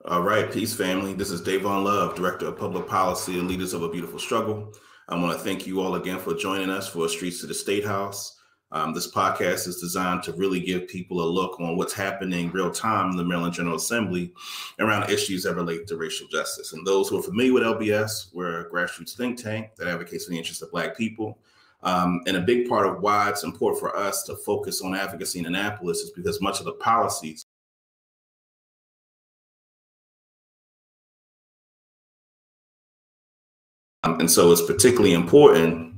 All right, peace, family. This is Dayvon Love, Director of Public Policy and Leaders of a Beautiful Struggle. I want to thank you all again for joining us for Streets to the Statehouse. This podcast is designed to really give people a look on what's happening real time in the Maryland General Assembly around issues that relate to racial justice. And those who are familiar with LBS, we're a grassroots think tank that advocates for the interests of Black people. And a big part of why it's important for us to focus on advocacy in Annapolis is because much of the policies and so it's particularly important.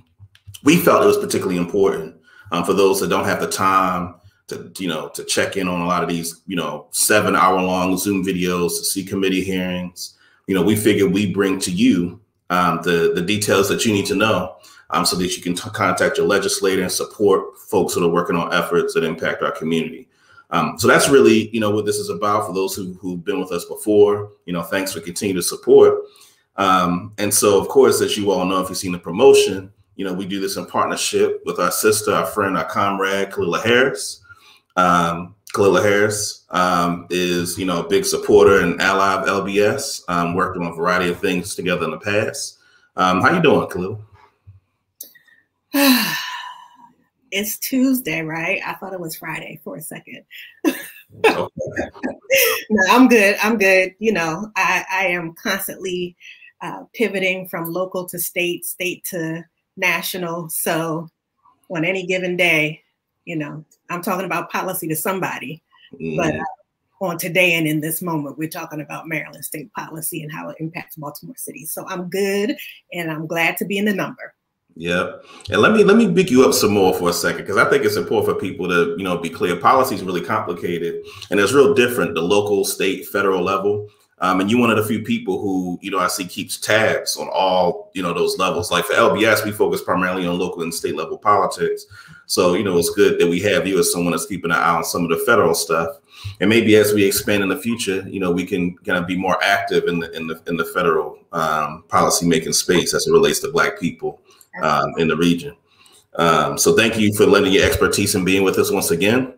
We felt it was particularly important for those that don't have the time to check in on a lot of these, 7-hour-long Zoom videos to see committee hearings. We figured we bring to you the details that you need to know so that you can contact your legislator and support folks that are working on efforts that impact our community. So that's really, what this is about for those who've been with us before. Thanks for continuing to support. And so, of course, as you all know, if you've seen the promotion, we do this in partnership with our sister, our friend, our comrade, Khalilah Harris. Khalilah Harris is, a big supporter and ally of LBS, worked on a variety of things together in the past. How you doing, Khalilah? It's Tuesday, right? I thought it was Friday for a second. Okay. No, I'm good. I'm good. I am constantly pivoting from local to state to national. So on any given day, I'm talking about policy to somebody, but on today and in this moment, we're talking about Maryland state policy and how it impacts Baltimore City. So I'm good, and I'm glad to be in the number. Yeah. And let me pick you up some more for a second, because I think it's important for people to, be clear. Policy is really complicated and it's real different, the local, state, federal level. And you're one of the few people who, I see keeps tabs on all, those levels. Like for LBS, we focus primarily on local and state level politics. So, it's good that we have you as someone that's keeping an eye on some of the federal stuff. And maybe as we expand in the future, we can kind of be more active in the federal policy making space as it relates to Black people in the region. So thank you for lending your expertise and being with us once again.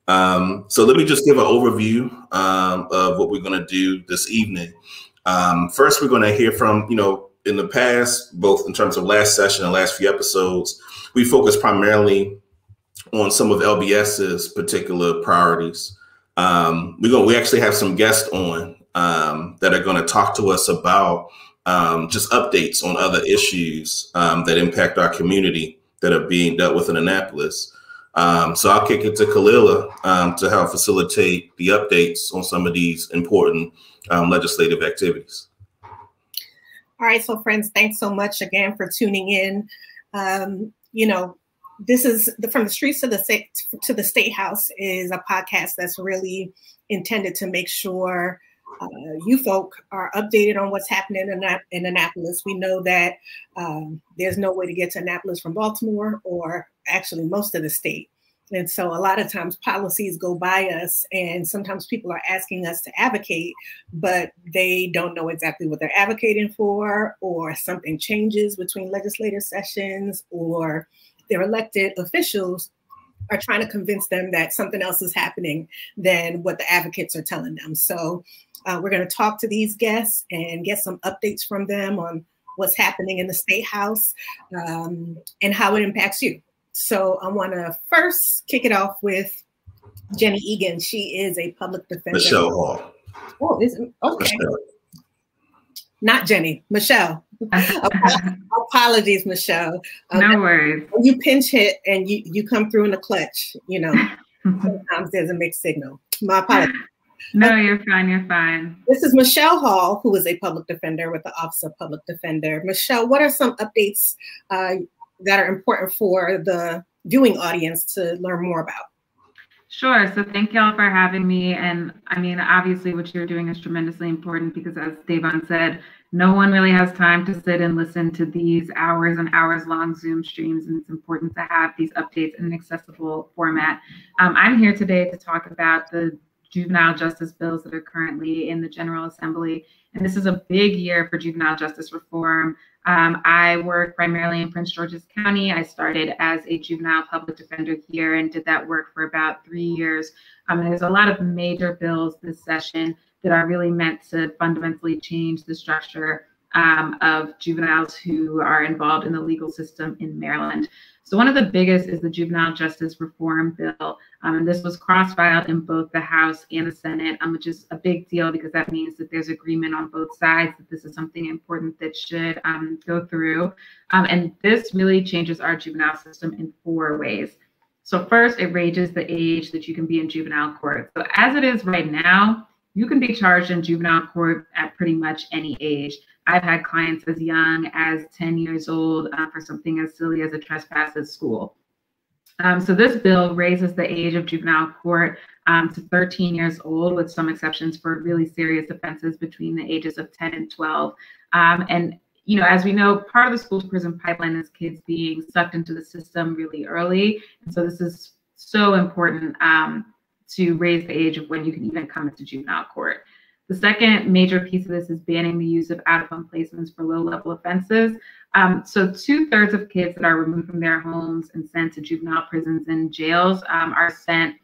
So let me just give an overview of what we're going to do this evening. First, we're going to hear from, in the past, both in terms of last session and last few episodes, we focused primarily on some of LBS's particular priorities. We actually have some guests on that are going to talk to us about just updates on other issues that impact our community that are being dealt with in Annapolis. So I'll kick it to Khalilah to help facilitate the updates on some of these important legislative activities. All right, so friends, thanks so much again for tuning in. This is From the Streets to the Statehouse is a podcast that's really intended to make sure you folk are updated on what's happening in Annapolis. We know that there's no way to get to Annapolis from Baltimore, or actually most of the state. And so a lot of times policies go by us, and sometimes people are asking us to advocate, but they don't know exactly what they're advocating for, or something changes between legislative sessions, or their elected officials are trying to convince them that something else is happening than what the advocates are telling them. So we're going to talk to these guests and get some updates from them on what's happening in the Statehouse and how it impacts you. So I want to first kick it off with Jenny Egan. She is a public defender. Michelle Hall. Oh, okay. Michelle. Not Jenny, Michelle. Apologies, Michelle. No worries. When you pinch hit and you come through in the clutch, sometimes there's a mixed signal. My apologies. No, you're fine. You're fine. This is Michelle Hall, who is a public defender with the Office of Public Defender. Michelle, what are some updates that are important for the viewing audience to learn more about? Sure. So thank y'all for having me. And I mean, obviously what you're doing is tremendously important because, as Dayvon said, no one really has time to sit and listen to these hours and hours long Zoom streams. And it's important to have these updates in an accessible format. I'm here today to talk about the juvenile justice bills that are currently in the General Assembly. And this is a big year for juvenile justice reform. I work primarily in Prince George's County. I started as a juvenile public defender here and did that work for about 3 years. And there's a lot of major bills this session that are really meant to fundamentally change the structure of juveniles who are involved in the legal system in Maryland. So one of the biggest is the Juvenile Justice Reform Bill. And this was cross-filed in both the House and the Senate, which is a big deal because that means that there's agreement on both sides that this is something important that should go through. And this really changes our juvenile system in 4 ways. So first, it raises the age that you can be in juvenile court. So as it is right now, you can be charged in juvenile court at pretty much any age. I've had clients as young as 10 years old for something as silly as a trespass at school. So this bill raises the age of juvenile court to 13 years old, with some exceptions for really serious offenses between the ages of 10 and 12. And you know, as we know, part of the school to prison pipeline is kids being sucked into the system really early. And so this is so important to raise the age of when you can even come into juvenile court. The second major piece of this is banning the use of out-of-home placements for low-level offenses. So 2/3 of kids that are removed from their homes and sent to juvenile prisons and jails are sent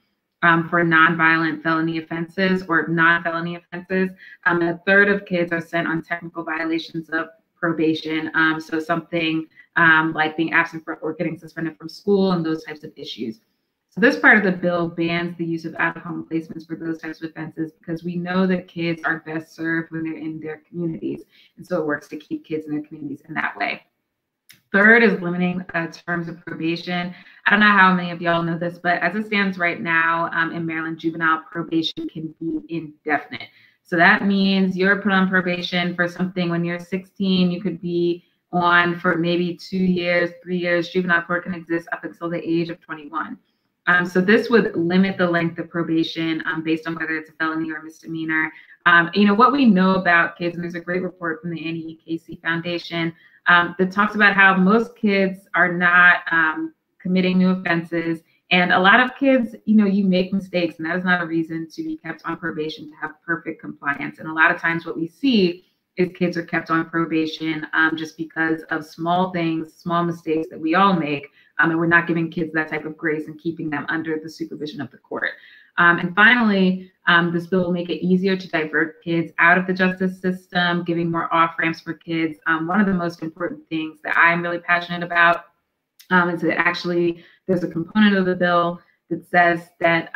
for nonviolent felony offenses or non-felony offenses. 1/3 of kids are sent on technical violations of probation. So something like being absent or getting suspended from school and those types of issues. So this part of the bill bans the use of out-of-home placements for those types of offenses because we know that kids are best served when they're in their communities. And so it works to keep kids in their communities in that way. Third is limiting terms of probation. I don't know how many of y'all know this, but as it stands right now in Maryland, juvenile probation can be indefinite. So that means you're put on probation for something when you're 16, you could be on for maybe 2 years, 3 years. Juvenile court can exist up until the age of 21. So this would limit the length of probation based on whether it's a felony or a misdemeanor. You know, what we know about kids, and there's a great report from the Annie Casey Foundation that talks about how most kids are not committing new offenses. And a lot of kids, you know, you make mistakes, and that is not a reason to be kept on probation to have perfect compliance. And a lot of times what we see is kids are kept on probation just because of small things, small mistakes that we all make. And we're not giving kids that type of grace and keeping them under the supervision of the court. And finally, this bill will make it easier to divert kids out of the justice system, giving more off-ramps for kids. One of the most important things that I'm really passionate about is that actually there's a component of the bill that says that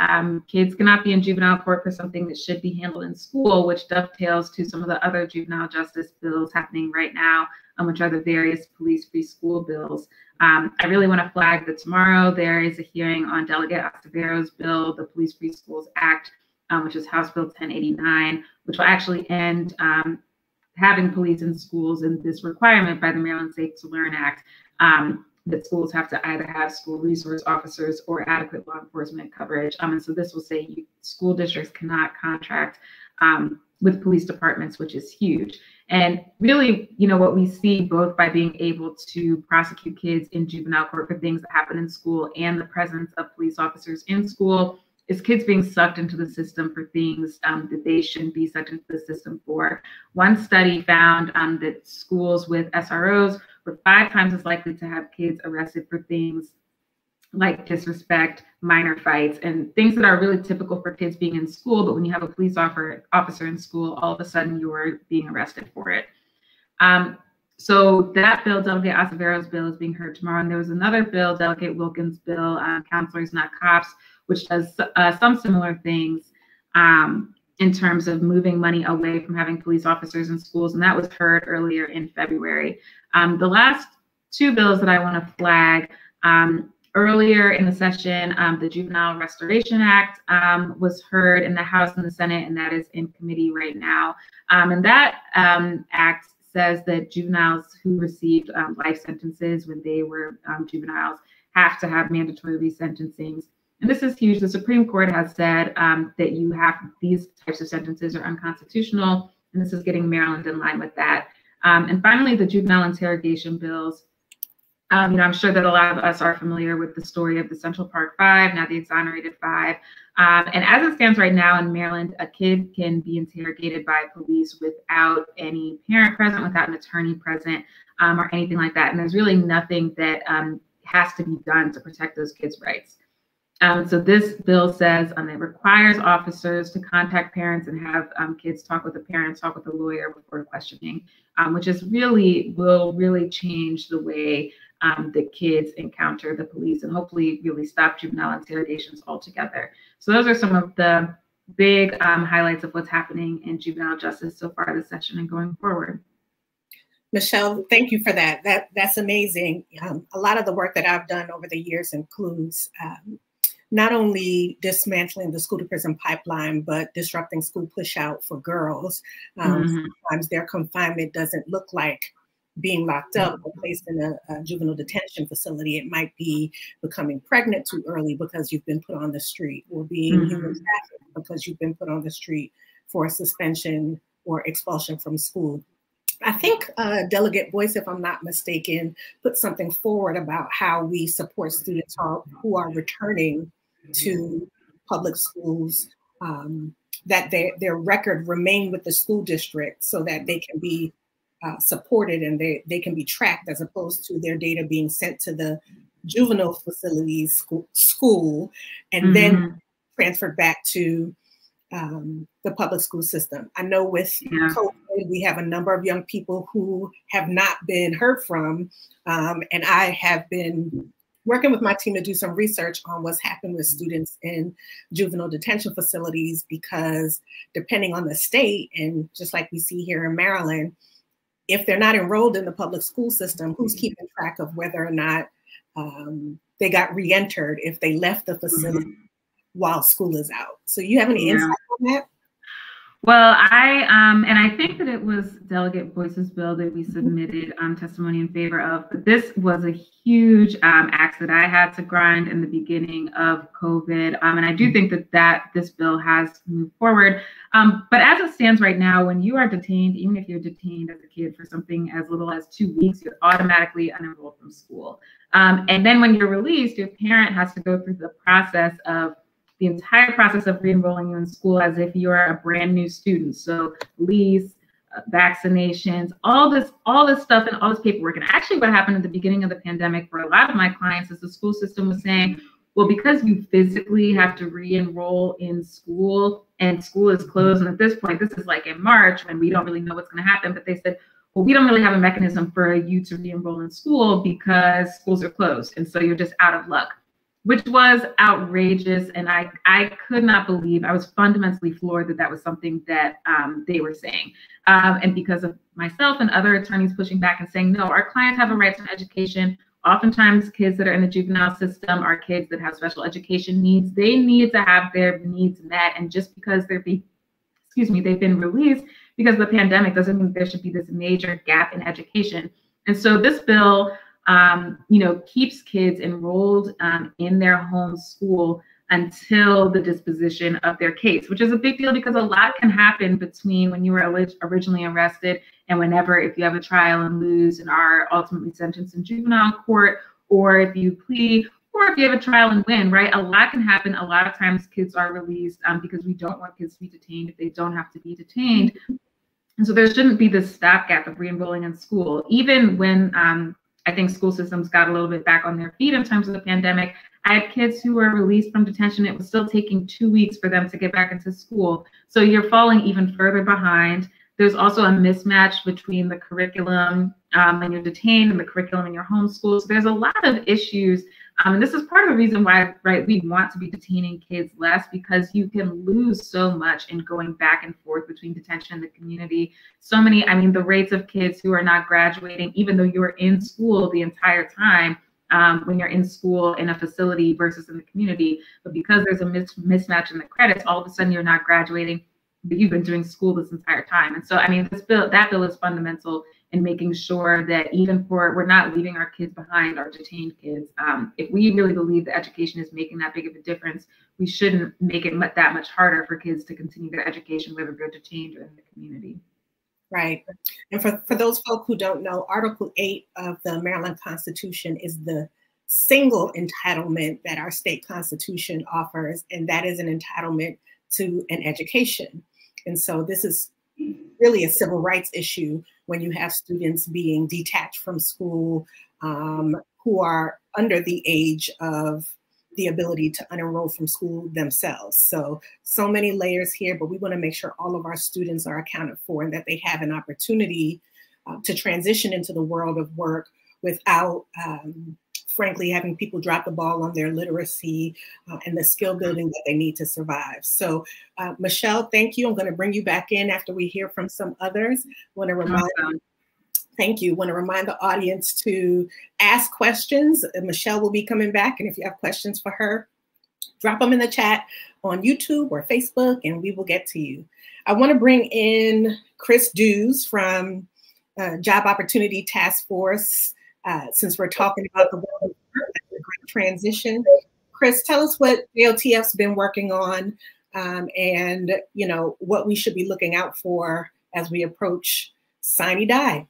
kids cannot be in juvenile court for something that should be handled in school, which dovetails to some of the other juvenile justice bills happening right now, which are the various police-free school bills. I really want to flag that tomorrow there is a hearing on Delegate Acevedo's bill, the Police-Free Schools Act, which is House Bill 1089, which will actually end having police in schools and this requirement by the Maryland Safe to Learn Act that schools have to either have school resource officers or adequate law enforcement coverage. And so this will say school districts cannot contract with police departments, which is huge. And really, you know, what we see both by being able to prosecute kids in juvenile court for things that happen in school and the presence of police officers in school is kids being sucked into the system for things that they shouldn't be sucked into the system for. One study found that schools with SROs were 5 times as likely to have kids arrested for things like disrespect, minor fights, and things that are really typical for kids being in school. But when you have a police officer in school, all of a sudden you're being arrested for it. So that bill, Delegate Acevedo's bill, is being heard tomorrow. And there was another bill, Delegate Wilkins' bill, Counselors Not Cops, which does some similar things in terms of moving money away from having police officers in schools. And that was heard earlier in February. The last 2 bills that I want to flag, earlier in the session, the Juvenile Restoration Act was heard in the House and the Senate, and that is in committee right now. And that act says that juveniles who received life sentences when they were juveniles have to have mandatory resentencings. And this is huge. The Supreme Court has said that these types of sentences are unconstitutional, and this is getting Maryland in line with that. And finally, the juvenile interrogation bills. You know, I'm sure that a lot of us are familiar with the story of the Central Park 5, now the exonerated 5. And as it stands right now in Maryland, a kid can be interrogated by police without any parent present, without an attorney present, or anything like that. And there's really nothing that has to be done to protect those kids' rights. So this bill says it requires officers to contact parents and have kids talk with the parents, talk with the lawyer before questioning, which will really change the way that kids encounter the police and hopefully really stop juvenile interrogations altogether. So those are some of the big highlights of what's happening in juvenile justice so far this session and going forward. Michelle, thank you for that. That's amazing. A lot of the work that I've done over the years includes not only dismantling the school to prison pipeline, but disrupting school push out for girls. Sometimes their confinement doesn't look like being locked up or placed in a juvenile detention facility. It might be becoming pregnant too early because you've been put on the street, or being human trafficked because you've been put on the street for a suspension or expulsion from school. I think Delegate Boyce, if I'm not mistaken, put something forward about how we support students who are returning to public schools, that their record remain with the school district so that they can be supported and they can be tracked, as opposed to their data being sent to the juvenile facilities school and then transferred back to the public school system. I know with COVID, we have a number of young people who have not been heard from, and I have been working with my team to do some research on what's happened with students in juvenile detention facilities, because depending on the state, and just like we see here in Maryland, if they're not enrolled in the public school system, who's keeping track of whether or not they got re-entered if they left the facility while school is out? So you have any insight on that? Well, I think that it was Delegate Boyce's bill that we submitted testimony in favor of, but this was a huge axe that I had to grind in the beginning of COVID. And I do think that this bill has moved forward. But as it stands right now, when you are detained, even if you're detained as a kid for something as little as 2 weeks, you're automatically unenrolled from school. And then when you're released, your parent has to go through the entire process of re-enrolling you in school as if you're a brand new student. So lease, vaccinations, all this stuff and all this paperwork. And actually what happened at the beginning of the pandemic for a lot of my clients is the school system was saying, well, because you physically have to re-enroll in school and school is closed, and at this point, this is like in March when we don't really know what's going to happen, but they said, well, we don't really have a mechanism for you to re-enroll in school because schools are closed. And so you're just out of luck, which was outrageous. And I could not believe, I was fundamentally floored that was something that they were saying. And because of myself and other attorneys pushing back and saying, no, our clients have a right to an education. Oftentimes kids that are in the juvenile system are kids that have special education needs. They need to have their needs met. And just because they've been released because of the pandemic doesn't mean there should be this major gap in education. And so this bill keeps kids enrolled in their home school until the disposition of their case, which is a big deal because a lot can happen between when you were originally arrested and if you have a trial and lose and are ultimately sentenced in juvenile court, or if you plead, or if you have a trial and win, right? A lot can happen. A lot of times kids are released because we don't want kids to be detained if they don't have to be detained. And so there shouldn't be this stopgap of re-enrolling in school. Even when I think school systems got a little bit back on their feet in terms of the pandemic, I had kids who were released from detention. It was still taking 2 weeks for them to get back into school. So you're falling even further behind. There's also a mismatch between the curriculum when you're detained and the curriculum in your home school. So there's a lot of issues. And this is part of the reason why, right, we want to be detaining kids less, because you can lose so much in going back and forth between detention and the community. So many, the rates of kids who are not graduating, even though you were in school the entire time, when you're in school in a facility versus in the community, but because there's a mismatch in the credits, all of a sudden you're not graduating, but you've been doing school this entire time. And so, that bill is fundamental in making sure that we're not leaving our kids behind, our detained kids. If we really believe that education is making that big of a difference, we shouldn't make it that much harder for kids to continue their education, whether they're detained or in the community. Right. And for those folk who don't know, Article 8 of the Maryland Constitution is the single entitlement that our state constitution offers, and that is an entitlement to an education. And so this is really a civil rights issue when you have students being detached from school who are under the age of the ability to unenroll from school themselves. So many layers here, but we want to make sure all of our students are accounted for and that they have an opportunity to transition into the world of work without, frankly, having people drop the ball on their literacy and the skill building that they need to survive. So Michelle, thank you. I'm going to bring you back in after we hear from some others. Want to remind Thank you. Want to remind the audience to ask questions. Michelle will be coming back, and if you have questions for her, drop them in the chat on YouTube or Facebook, and we will get to you. I want to bring in Chris Dews from Job Opportunity Task Force, since we're talking about the world of work, that's a great transition. Chris, tell us what JOTF's been working on, and what we should be looking out for as we approach sine die.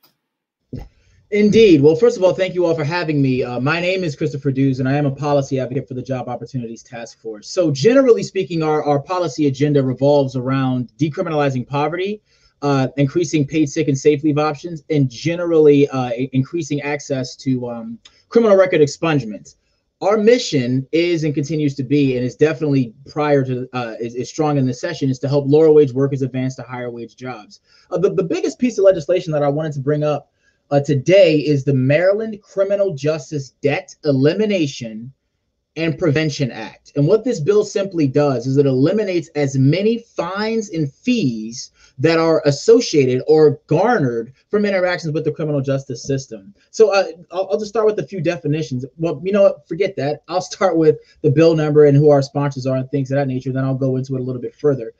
Indeed. Well, first of all, thank you all for having me. My name is Christopher Dews, and I am a policy advocate for the Job Opportunities Task Force. So generally speaking, our policy agenda revolves around decriminalizing poverty, increasing paid sick and safe leave options, and generally increasing access to criminal record expungements. Our mission is and continues to be, and is definitely prior to, is strong in this session, is to help lower wage workers advance to higher wage jobs. The biggest piece of legislation that I wanted to bring up today is the Maryland Criminal Justice Debt Elimination and Prevention Act. And what this bill simply does is it eliminates as many fines and fees that are associated or garnered from interactions with the criminal justice system. So I'll just start with a few definitions. Well, you know what, forget that. I'll start with the bill number and who our sponsors are and things of that nature. Then I'll go into it a little bit further.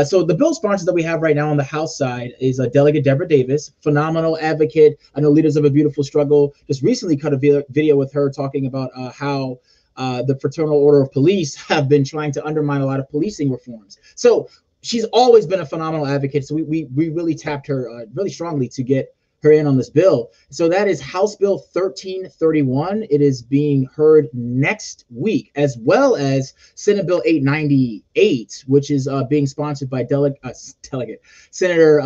So the bill sponsors that we have right now on the House side is Delegate Deborah Davis, phenomenal advocate. I know Leaders of a Beautiful Struggle just recently cut a video with her talking about how the Fraternal Order of Police have been trying to undermine a lot of policing reforms. So she's always been a phenomenal advocate. So we really tapped her really strongly to get her in on this bill. So that is House Bill 1331. It is being heard next week, as well as Senate Bill 898, which is being sponsored by Delegate Senator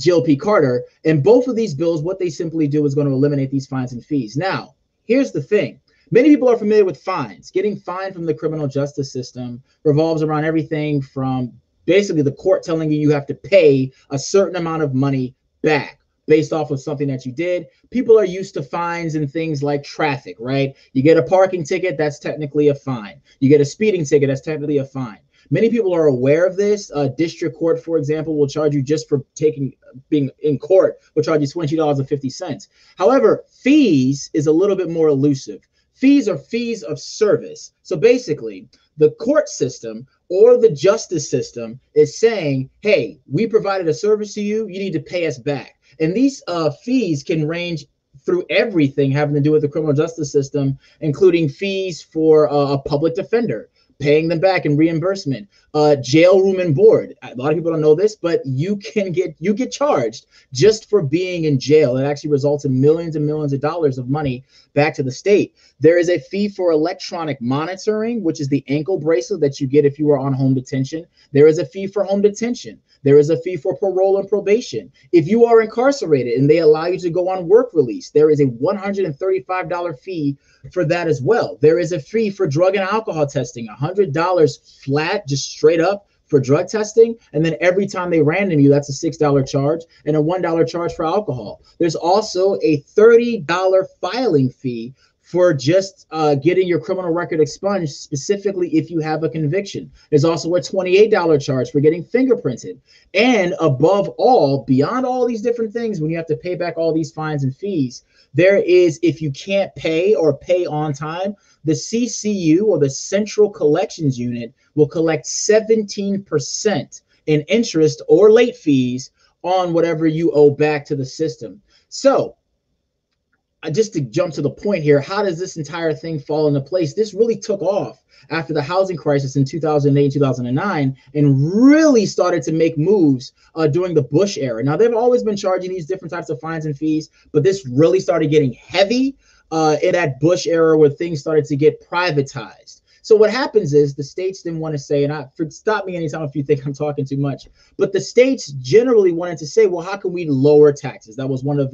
GLP Carter. And both of these bills, what they simply do is going to eliminate these fines and fees. Now, here's the thing. Many people are familiar with fines. Getting fined from the criminal justice system revolves around everything from basically the court telling you have to pay a certain amount of money back based off of something that you did. People are used to fines and things like traffic, right? You get a parking ticket, that's technically a fine. You get a speeding ticket, that's technically a fine. Many people are aware of this. District court, for example, will charge you just for being in court, will charge you $22.50. However, fees is a little bit more elusive. Fees are fees of service. So basically, the court system or the justice system is saying, hey, we provided a service to you, you need to pay us back. And these fees can range through everything having to do with the criminal justice system, including fees for a public defender, paying them back in reimbursement, jail room and board. A lot of people don't know this, but you get charged just for being in jail. It actually results in millions and millions of dollars of money back to the state. There is a fee for electronic monitoring, which is the ankle bracelet that you get if you are on home detention. There is a fee for home detention. There is a fee for parole and probation. If you are incarcerated and they allow you to go on work release, there is a $135 fee for that as well. There is a fee for drug and alcohol testing, $100 flat, just straight up for drug testing. And then every time they random you, that's a $6 charge and a $1 charge for alcohol. There's also a $30 filing fee for just getting your criminal record expunged, specifically if you have a conviction. There's also a $28 charge for getting fingerprinted. And above all, beyond all these different things, when you have to pay back all these fines and fees, there is, if you can't pay or pay on time, the CCU, or the Central Collections Unit, will collect 17% in interest or late fees on whatever you owe back to the system. So, just to jump to the point here, how does this entire thing fall into place? This really took off after the housing crisis in 2008, 2009, and really started to make moves during the Bush era. Now, they've always been charging these different types of fines and fees, but this really started getting heavy in that Bush era where things started to get privatized. So what happens is the states didn't want to say, and stop me anytime if you think I'm talking too much, but the states generally wanted to say, well, how can we lower taxes? That was one of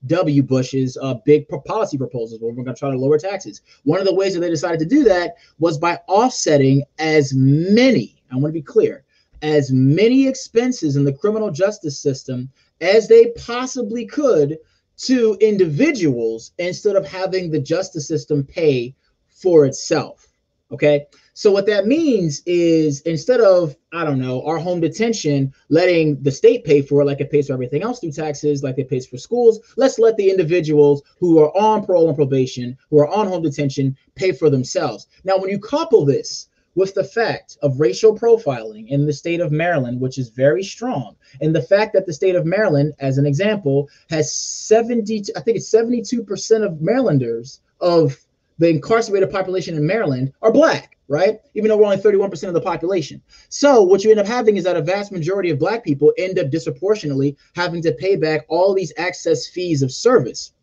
W. Bush's big policy proposals, where we're going to try to lower taxes. One of the ways that they decided to do that was by offsetting as many, I want to be clear, as many expenses in the criminal justice system as they possibly could to individuals instead of having the justice system pay for itself. Okay, so what that means is instead of, I don't know, our home detention letting the state pay for it like it pays for everything else through taxes, like it pays for schools, let's let the individuals who are on parole and probation, who are on home detention, pay for themselves. Now, when you couple this with the fact of racial profiling in the state of Maryland, which is very strong, and the fact that the state of Maryland, as an example, has 72% of Marylanders of the incarcerated population in Maryland are Black, right? Even though we're only 31% of the population. So what you end up having is that a vast majority of Black people end up disproportionately having to pay back all these excess fees of service.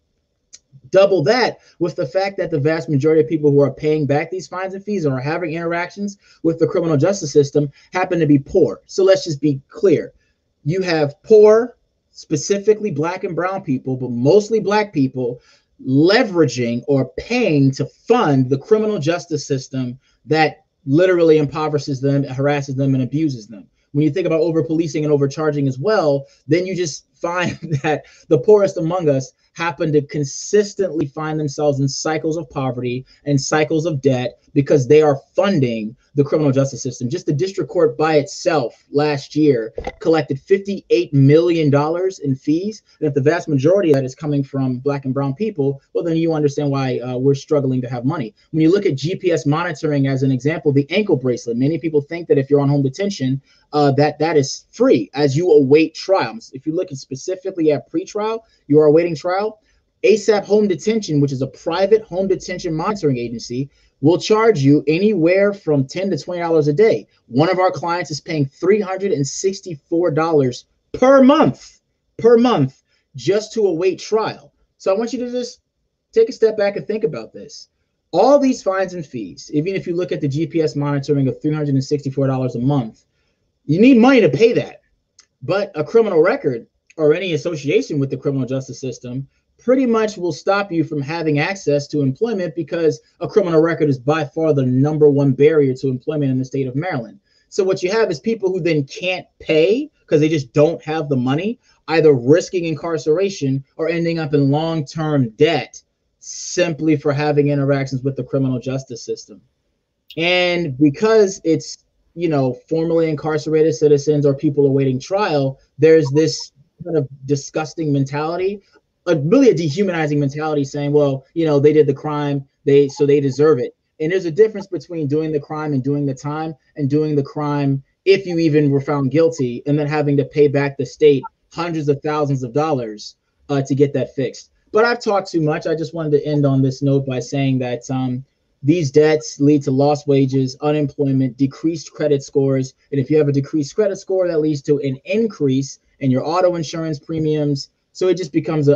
Double that with the fact that the vast majority of people who are paying back these fines and fees or are having interactions with the criminal justice system happen to be poor. So let's just be clear. You have poor, specifically Black and brown people, but mostly Black people, leveraging or paying to fund the criminal justice system that literally impoverishes them, harasses them, and abuses them. When you think about over-policing and overcharging as well, then you just find that the poorest among us happen to consistently find themselves in cycles of poverty and cycles of debt because they are funding the criminal justice system. Just the district court by itself last year collected $58 million in fees. And if the vast majority of that is coming from Black and brown people, well, then you understand why we're struggling to have money. When you look at GPS monitoring as an example, the ankle bracelet, many people think that if you're on home detention, that is free as you await trials. If you look at specifically at pretrial, you are awaiting trial. ASAP Home Detention, which is a private home detention monitoring agency, will charge you anywhere from $10 to $20 a day. One of our clients is paying $364 per month just to await trial. So I want you to just take a step back and think about this. All these fines and fees, even if you look at the GPS monitoring of $364 a month, you need money to pay that. But a criminal record or any association with the criminal justice system pretty much will stop you from having access to employment because a criminal record is by far the #1 barrier to employment in the state of Maryland. So what you have is people who then can't pay because they just don't have the money, either risking incarceration or ending up in long-term debt simply for having interactions with the criminal justice system. And because it's, you know, formerly incarcerated citizens or people awaiting trial, there's this kind of disgusting mentality, really a dehumanizing mentality saying, well, you know, they did the crime, so they deserve it. And there's a difference between doing the crime and doing the time, and doing the crime if you even were found guilty and then having to pay back the state hundreds of thousands of dollars to get that fixed. But I've talked too much. I just wanted to end on this note by saying that these debts lead to lost wages, unemployment, decreased credit scores. And if you have a decreased credit score, that leads to an increase in your auto insurance premiums. So it just becomes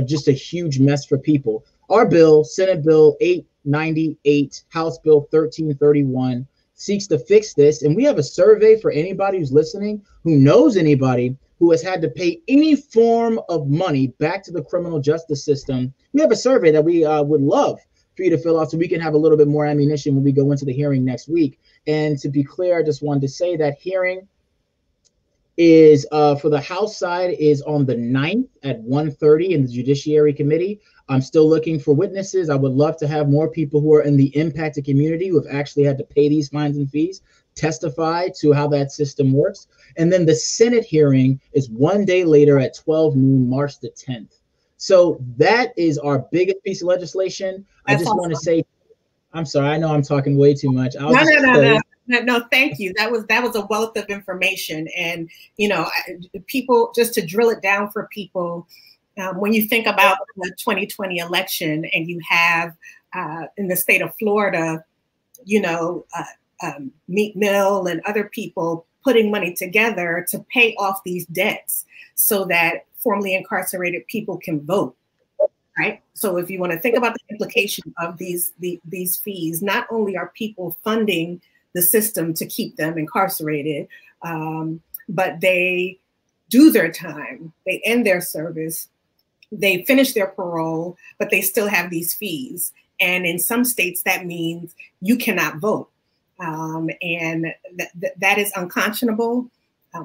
just a huge mess for people. Our bill, Senate Bill 898, House Bill 1331, seeks to fix this. And we have a survey for anybody who's listening who knows anybody who has had to pay any form of money back to the criminal justice system. We have a survey that we would love for you to fill out so we can have a little bit more ammunition when we go into the hearing next week. And to be clear, I just wanted to say that hearing is for the House side is on the 9th at 1:30 in the Judiciary Committee. I'm still looking for witnesses. I would love to have more people who are in the impacted community who have actually had to pay these fines and fees testify to how that system works. And then the Senate hearing is one day later at 12 noon, March the 10th. So that is our biggest piece of legislation. I just want to say, I'm sorry, I know I'm talking way too much. No, thank you. That was a wealth of information. And, you know, people, just to drill it down for people, when you think about the 2020 election and you have in the state of Florida, you know, Meek Mill and other people putting money together to pay off these debts so that formerly incarcerated people can vote. right? So if you want to think about the implication of these fees, not only are people funding the system to keep them incarcerated, but they do their time, they end their service, they finish their parole, but they still have these fees. And in some states, that means you cannot vote. And that is unconscionable.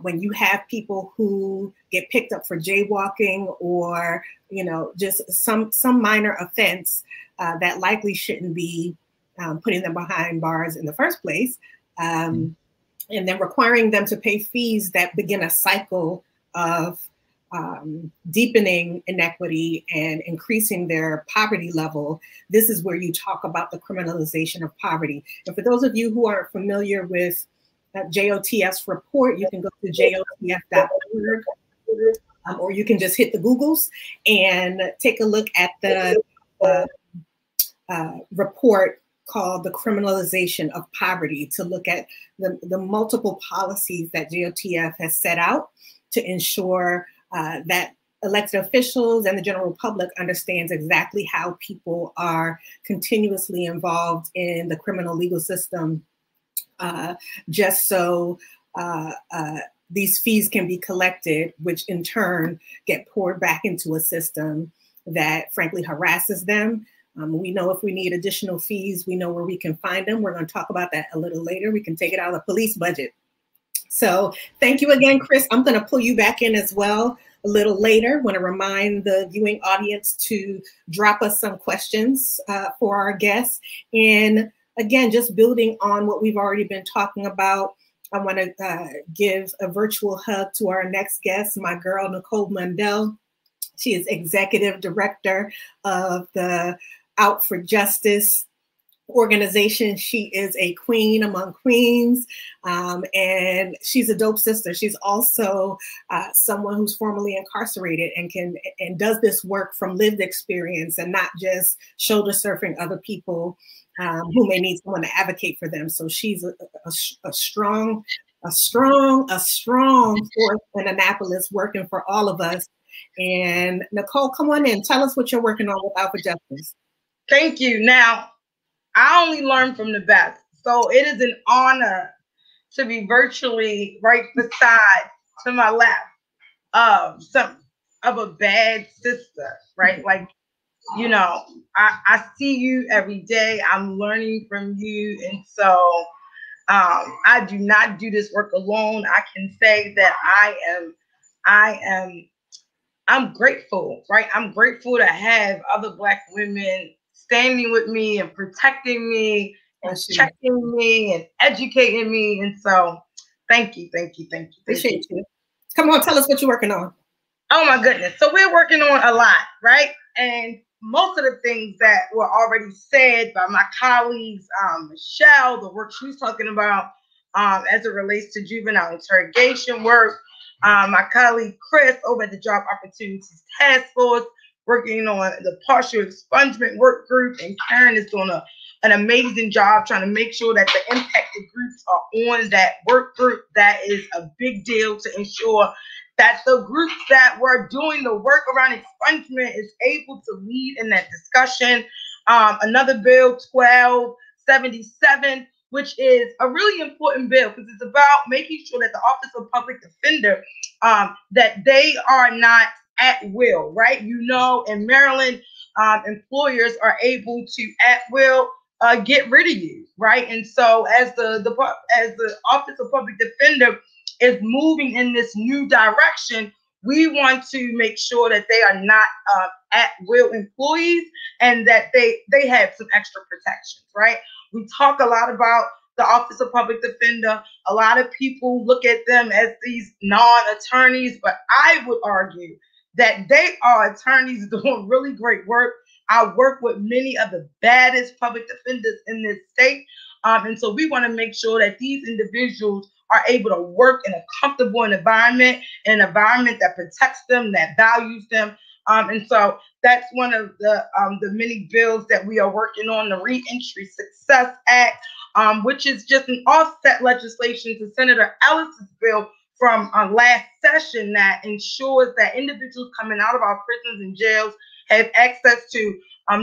When you have people who get picked up for jaywalking or, you know, just some minor offense that likely shouldn't be putting them behind bars in the first place, and then requiring them to pay fees that begin a cycle of deepening inequity and increasing their poverty level. This is where you talk about the criminalization of poverty. And for those of you who aren't familiar with JOTF's report, you can go to jotf.org, or you can just hit the Googles and take a look at the report called The Criminalization of Poverty, to look at the multiple policies that JOTF has set out to ensure that elected officials and the general public understands exactly how people are continuously involved in the criminal legal system, just so these fees can be collected, which in turn get poured back into a system that frankly harasses them. We know if we need additional fees, we know where we can find them. We're going to talk about that a little later. We can take it out of the police budget. So thank you again, Chris. I'm going to pull you back in as well a little later. I want to remind the viewing audience to drop us some questions for our guests. And again, just building on what we've already been talking about, I want to give a virtual hug to our next guest, my girl, Nicole Mundell. She is executive director of the Out for Justice organization. She is a queen among queens, and she's a dope sister. She's also someone who's formerly incarcerated and does this work from lived experience and not just shoulder surfing other people who may need someone to advocate for them. So she's a strong force in Annapolis, working for all of us. And Nicole, come on in. Tell us what you're working on with Out for Justice. Thank you. Now, I only learn from the best. So it is an honor to be virtually right beside, to my left, of a bad sister, right? Like, you know, I see you every day. I'm learning from you. And so I do not do this work alone. I can say that I'm grateful, right? I'm grateful to have other Black women standing with me and protecting me and checking me and educating me. And so thank you. Appreciate you. Come on, tell us what you're working on. Oh my goodness. So we're working on a lot, right? And most of the things that were already said by my colleagues, Michelle, the work she was talking about as it relates to juvenile interrogation work, my colleague Chris over at the Job Opportunities Task Force, working on the partial expungement work group, and Karen is doing an amazing job trying to make sure that the impacted groups are on that work group. That is a big deal to ensure that the groups that were doing the work around expungement is able to lead in that discussion. Another bill, 1277, which is a really important bill because it's about making sure that the Office of Public Defender, that they are not at will, right? You know, in Maryland, employers are able to at will get rid of you, right? And so as the Office of Public Defender is moving in this new direction, we want to make sure that they are not at will employees and that they have some extra protections, right? We talk a lot about the Office of Public Defender. A lot of people look at them as these non-attorneys, but I would argue that they are attorneys doing really great work. I work with many of the baddest public defenders in this state. And so we want to make sure that these individuals are able to work in a comfortable environment, an environment that protects them, that values them. And so that's one of the many bills that we are working on, the Reentry Success Act, which is just an offset legislation to Senator Ellis's bill from last session that ensures that individuals coming out of our prisons and jails have access to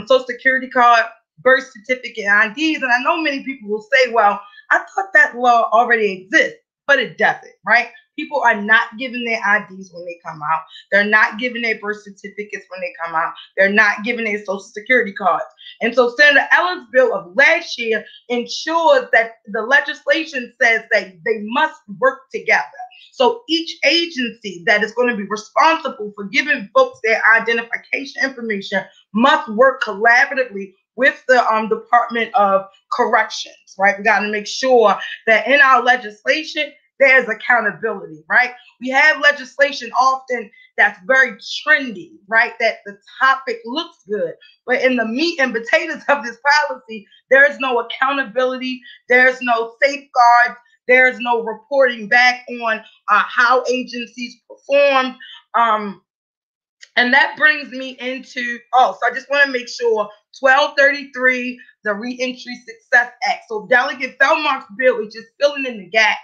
Social Security card, birth certificate, and IDs. And I know many people will say, well, I thought that law already exists, but it doesn't, right? People are not given their IDs when they come out. They're not given their birth certificates when they come out. They're not given their Social Security cards. And so Senator Ellis' bill of last year ensures that the legislation says that they must work together. So each agency that is going to be responsible for giving folks their identification information must work collaboratively with the Department of Corrections, right? We got to make sure that in our legislation, there's accountability, right? We have legislation often that's very trendy, right? That the topic looks good, but in the meat and potatoes of this policy, there's no accountability, there's no safeguards, there's no reporting back on how agencies performed. And that brings me into, so I just want to make sure 1233, the Reentry Success Act. So Delegate Feldmark's bill is just filling in the gaps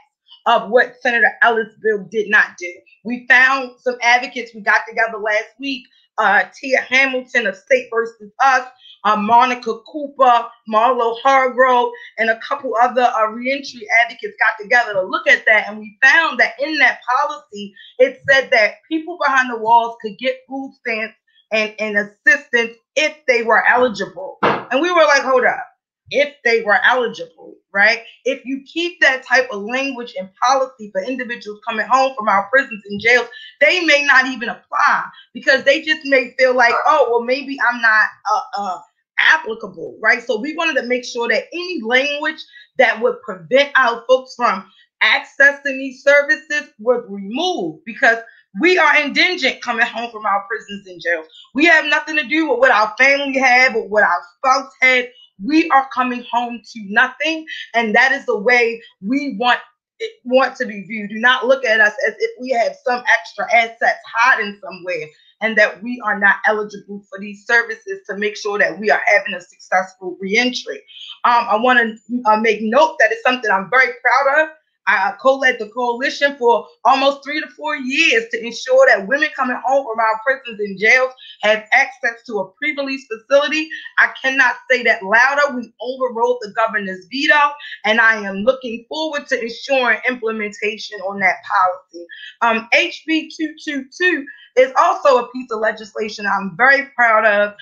of what Senator Ellis' bill did not do. We found some advocates. We got together last week, Tia Hamilton of State versus Us, Monica Cooper, Marlo Hargrove, and a couple other reentry advocates got together to look at that. And we found that in that policy, it said that people behind the walls could get food stamps and assistance if they were eligible. And we were like, hold up. If they were eligible, right? If you keep that type of language and policy for individuals coming home from our prisons and jails, they may not even apply because they just may feel like, oh, well, maybe I'm not applicable, right? So we wanted to make sure that any language that would prevent our folks from accessing these services was removed, because we are indigent coming home from our prisons and jails. We have nothing to do with what our family had or what our spouse had. We are coming home to nothing, and that is the way we want to be viewed. Do not look at us as if we have some extra assets hiding somewhere and that we are not eligible for these services, to make sure that we are having a successful reentry. I want to make note that it's something I'm very proud of. I co-led the coalition for almost 3 to 4 years to ensure that women coming home from our prisons and jails have access to a pre-release facility. I cannot say that louder. We overrode the governor's veto, and I am looking forward to ensuring implementation on that policy. HB 222 is also a piece of legislation I'm very proud of.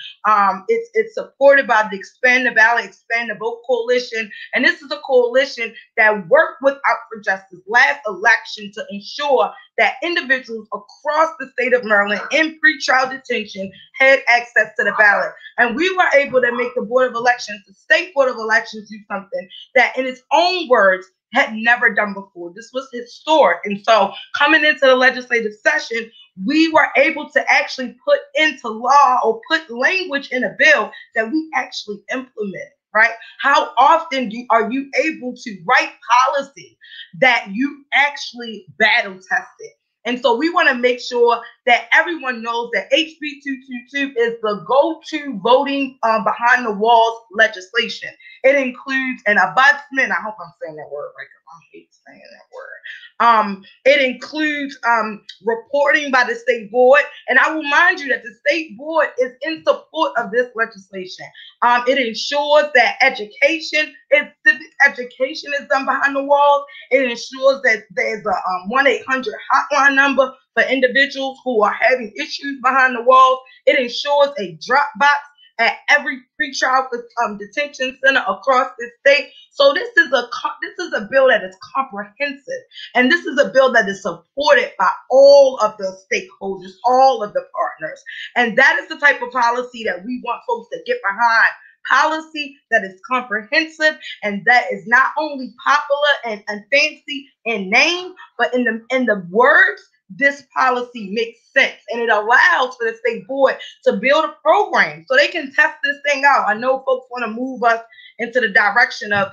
It's supported by the Expand the Ballot, Expand the Vote Coalition, and this is a coalition that worked with Out for Justice last election to ensure that individuals across the state of Maryland in pretrial detention had access to the ballot. And we were able to make the Board of Elections, the State Board of Elections, do something that, in its own words, had never done before. This was historic. And so coming into the legislative session, we were able to actually put into law, or put language in a bill that we actually implement, right? How often are you able to write policy that you actually battle tested? And so we want to make sure that everyone knows that HB 222 is the go-to voting behind the walls legislation. It includes an ombudsman. I hope I'm saying that word right, because I hate saying that word. It includes reporting by the state board. And I will remind you that the state board is in support of this legislation. It ensures that civic education is done behind the walls. It ensures that there's a 1-800 hotline number for individuals who are having issues behind the walls. It ensures a drop box at every pretrial detention center across the state. So this is a bill that is comprehensive, and this is a bill that is supported by all of the stakeholders, all of the partners, and that is the type of policy that we want folks to get behind. Policy that is comprehensive and that is not only popular and fancy in name, but in the words. This policy makes sense, and it allows for the state board to build a program so they can test this thing out. I know folks want to move us into the direction of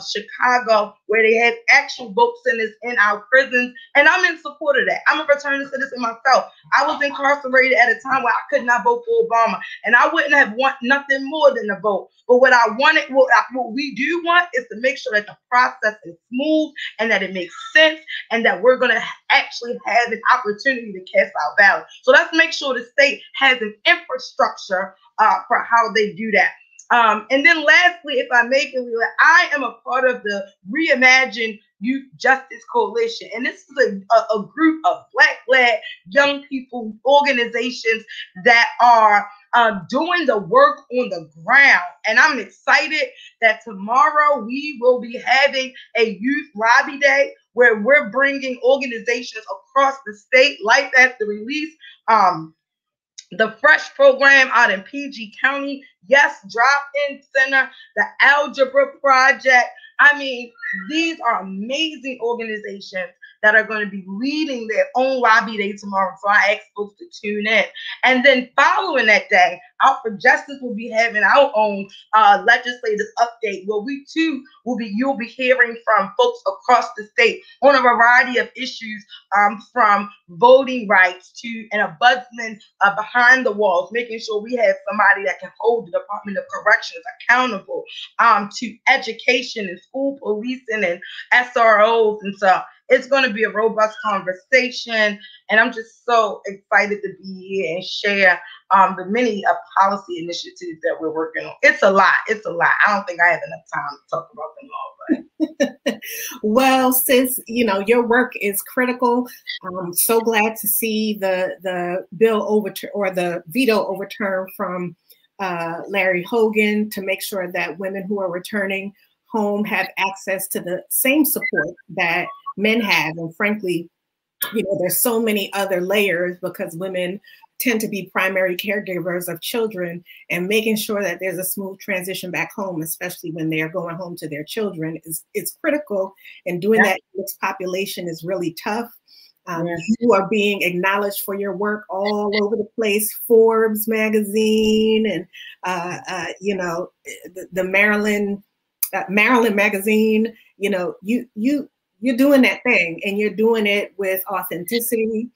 Chicago, where they have actual vote centers in our prisons, and I'm in support of that. I'm a returning citizen myself. I was incarcerated at a time where I could not vote for Obama, and I wouldn't have want nothing more than to vote. But what I wanted, what we do want, is to make sure that the process is smooth and that it makes sense, and that we're going to actually have an opportunity to cast our ballot. So let's make sure the state has an infrastructure for how they do that. And then lastly, if I may, Khalilah, I am a part of the Reimagined Youth Justice Coalition. And this is a group of Black-led young people, organizations that are doing the work on the ground. And I'm excited that tomorrow we will be having a youth lobby day where we're bringing organizations across the state, Life After Release, the Fresh program out in PG County, Yes Drop-In Center, the Algebra Project. I mean, these are amazing organizations that are going to be leading their own lobby day tomorrow. So I ask folks to tune in. And then following that day, Out for Justice will be having our own legislative update where we too you'll be hearing from folks across the state on a variety of issues, from voting rights to an ombudsman behind the walls, making sure we have somebody that can hold the Department of Corrections accountable, to education and school policing and SROs. And so it's going to be a robust conversation, and I'm just so excited to be here and share the many policy initiatives that we're working on. It's a lot. It's a lot. I don't think I have enough time to talk about them all. But well, sis, you know, your work is critical. I'm so glad to see the bill overturn or the veto overturned from Larry Hogan to make sure that women who are returning home have access to the same support that men have. And frankly, you know, there's so many other layers because women tend to be primary caregivers of children, and making sure that there's a smooth transition back home, especially when they are going home to their children, is critical. And doing that in this population is really tough. You are being acknowledged for your work all over the place. Forbes magazine and you know, the Maryland magazine. You know, you're doing that thing, and you're doing it with authenticity.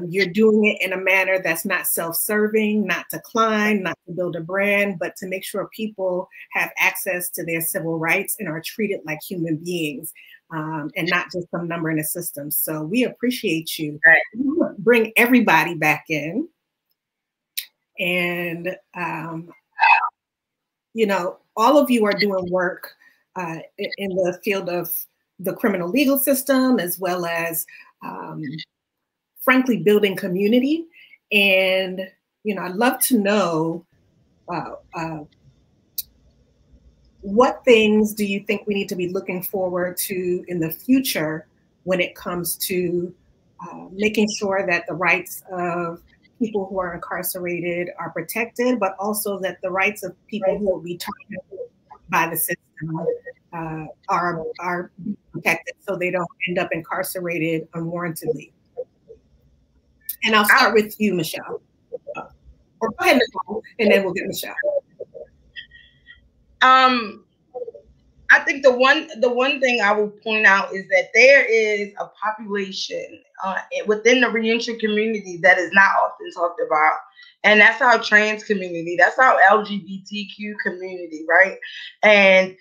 You're doing it in a manner that's not self-serving, not to climb, not to build a brand, but to make sure people have access to their civil rights and are treated like human beings, and not just some number in the system. So we appreciate you. Right. Bring everybody back in. And, you know, all of you are doing work in the field of the criminal legal system, as well as frankly, building community. And, you know, I'd love to know what things do you think we need to be looking forward to in the future when it comes to making sure that the rights of people who are incarcerated are protected, but also that the rights of people who will be targeted by the system are protected so they don't end up incarcerated unwarrantedly. And I'll start with you, Michelle. Or go ahead, Nicole, and then we'll get Michelle. I think the one thing I will point out is that there is a population within the reentry community that is not often talked about. And that's our trans community. That's our LGBTQ community, right? And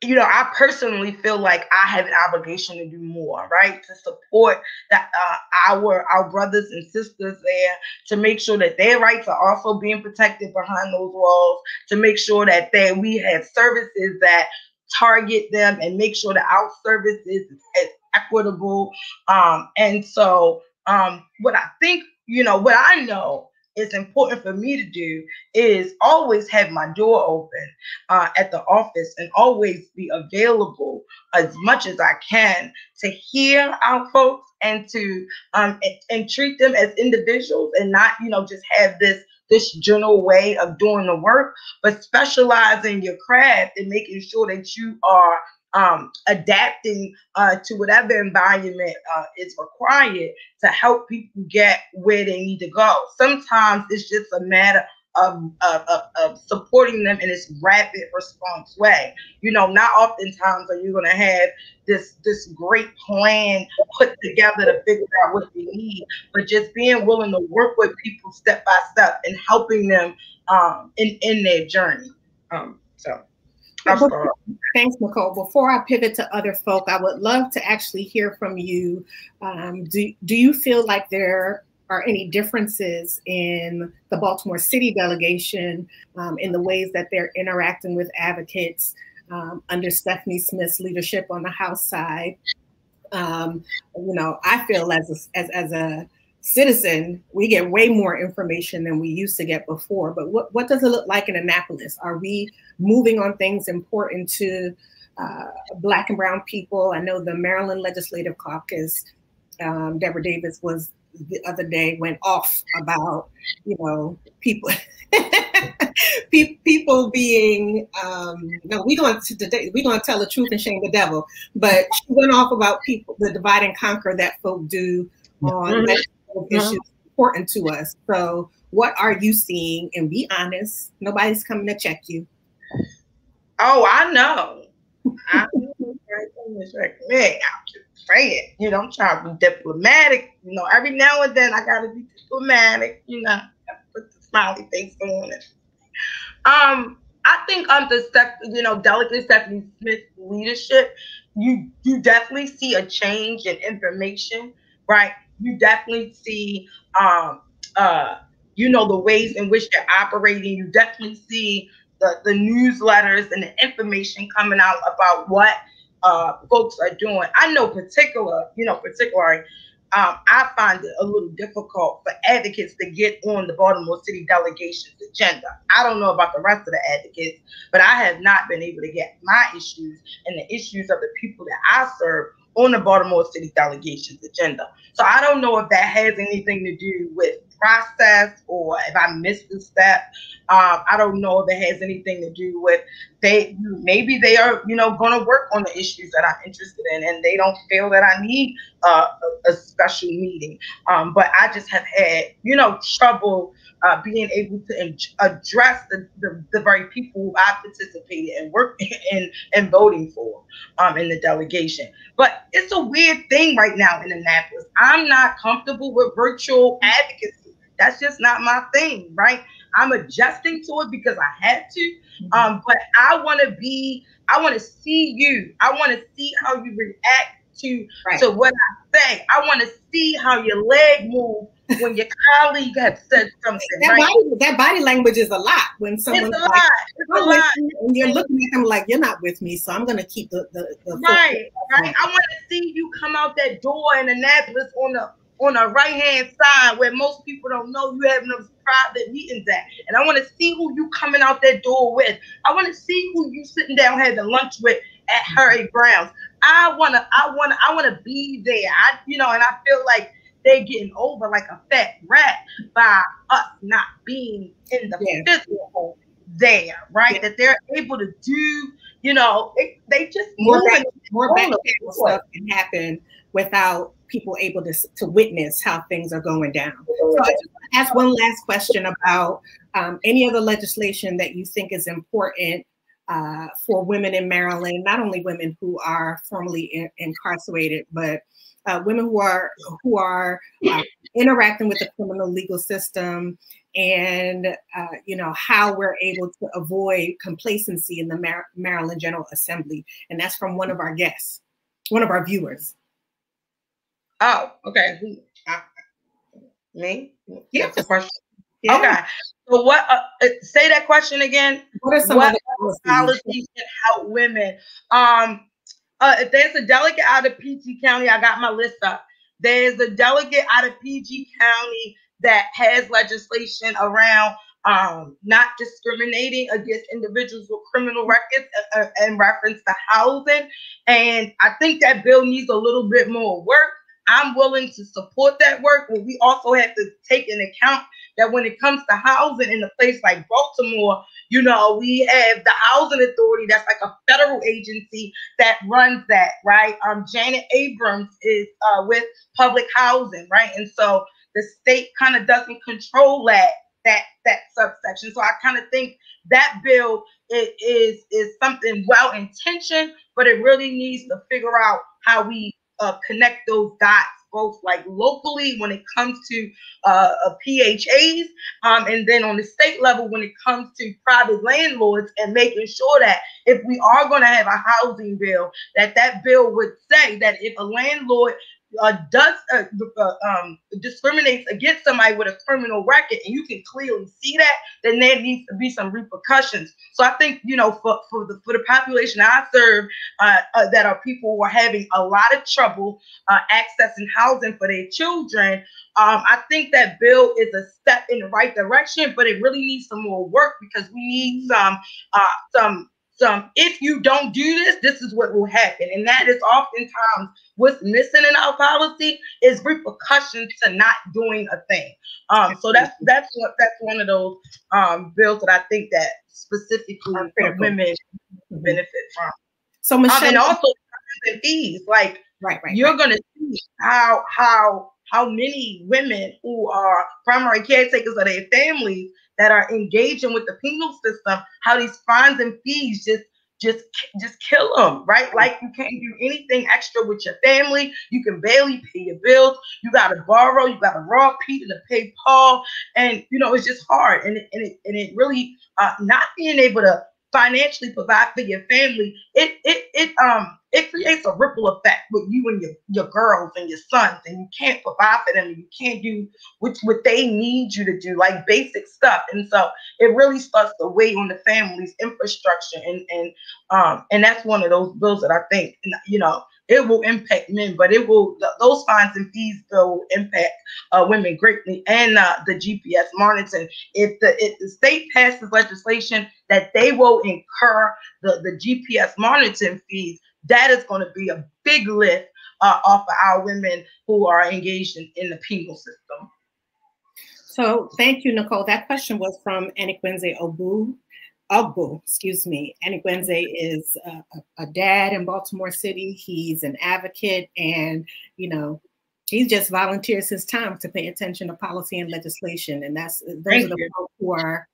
you know, I personally feel like I have an obligation to do more, right? To support that our brothers and sisters there, to make sure that their rights are also being protected behind those walls, to make sure that we have services that target them and make sure that our services is equitable. And so what I think, you know, what I know it's important for me to do is always have my door open at the office and always be available as much as I can to hear our folks and to and treat them as individuals and not, you know, just have this general way of doing the work, but specialize in your craft and making sure that you are adapting to whatever environment is required to help people get where they need to go. Sometimes it's just a matter of supporting them in this rapid response way. You know, not oftentimes are you going to have this great plan put together to figure out what they need, but just being willing to work with people step by step and helping them in their journey. So Thanks, Nicole. Before I pivot to other folk, I would love to actually hear from you. Do you feel like there are any differences in the Baltimore City delegation in the ways that they're interacting with advocates under Stephanie Smith's leadership on the House side? I feel as a citizen, we get way more information than we used to get before. But what does it look like in Annapolis? Are we moving on things important to Black and brown people? I know the Maryland Legislative Caucus, Deborah Davis was the other day, went off about, people people being no, we're going to tell the truth and shame the devil. But she went off about people, the divide and conquer that folk do on issues important to us. So what are you seeing? And be honest, nobody's coming to check you. Oh, I know. I'm just saying, I'm trying to be diplomatic. Every now and then I gotta be diplomatic, put the smiley face on it. I think under Delegate Stephanie Smith's leadership, you definitely see a change in information, right? You definitely see the ways in which they're operating. You definitely see the newsletters and the information coming out about what folks are doing. I know particularly, I find it a little difficult for advocates to get on the Baltimore City delegation's agenda. I don't know about the rest of the advocates, but I have not been able to get my issues and the issues of the people that I serve on the Baltimore City delegation's agenda. So I don't know if that has anything to do with process or if I missed a step. I don't know if it has anything to do with maybe they are, going to work on the issues that I'm interested in, and they don't feel that I need a special meeting. But I just have had, trouble being able to address the very people who I participated and worked in voting for in the delegation. But it's a weird thing right now in Annapolis. I'm not comfortable with virtual advocacy. That's just not my thing, right? I'm adjusting to it because I had to. But I want to see you. I want to see how you react to what I say. I want to see how your leg move when your colleague has said something. That body language is a lot when someone's it's a lot. And you're looking at them like, you're not with me, so I'm going to keep the right. I want to see you come out that door in Annapolis on the right-hand side where most people don't know you having those private meetings at. And I want to see who you coming out that door with. I want to see who you sitting down having lunch with at Harry Brown's. I want to be there. And I feel like they're getting over like a fat rat by us not being in the physical there, right? That they're able to do, they just more back stuff can happen without people able to witness how things are going down. So I just want to ask one last question about any other legislation that you think is important for women in Maryland, not only women who are formerly incarcerated, but women who are interacting with the criminal legal system, and how we're able to avoid complacency in the Maryland General Assembly. And that's from one of our guests, one of our viewers. Oh, okay. Me? Yeah. That's a question. Yeah. Okay. So what? Say that question again. What are some other policies can help women? If there's a delegate out of PG County, I got my list up. There's a delegate out of PG County that has legislation around not discriminating against individuals with criminal records in reference to housing. And I think that bill needs a little bit more work. I'm willing to support that work, but we also have to take into account that when it comes to housing in a place like Baltimore, we have the Housing Authority that's like a federal agency that runs that, right? Janet Abrams is with public housing, right? And so the state kind of doesn't control that subsection. So I kind of think that bill is something well-intentioned, but it really needs to figure out how we connect those dots both like locally when it comes to PHAs, and then on the state level when it comes to private landlords, and making sure that if we are going to have a housing bill, that bill would say that if a landlord discriminates against somebody with a criminal record, and you can clearly see that, then there needs to be some repercussions. So I think, you know, for the population I serve, that are people who are having a lot of trouble accessing housing for their children, I think that bill is a step in the right direction, but it really needs some more work, because we need some if you don't do this, this is what will happen. And that is oftentimes what's missing in our policy, is repercussions to not doing a thing. So that's one of those bills that I think that specifically women benefit from. So Michelle, and also the fees, like you're gonna see how many women who are primary caretakers of their families that are engaging with the penal system, how these fines and fees just kill them, right? Like you can't do anything extra with your family. You can barely pay your bills. You got to borrow. You got to rob Peter to pay Paul, and you know it's just hard. And it really not being able to financially provide for your family, it creates a ripple effect with you and your girls and your sons, and you can't provide for them, and you can't do what they need you to do, like basic stuff. And so it really starts to weigh on the family's infrastructure, and that's one of those bills that I think, you know, it will impact men, but those fines and fees will impact women greatly, and the GPS monitoring. If the state passes legislation that they will incur the GPS monitoring fees, that is going to be a big lift off of our women who are engaged in the penal system. So thank you, Nicole. That question was from Anigwenze Ogbu, excuse me. Anigwenze is a dad in Baltimore City. He's an advocate, and you know, he just volunteers his time to pay attention to policy and legislation, and those are the folks who are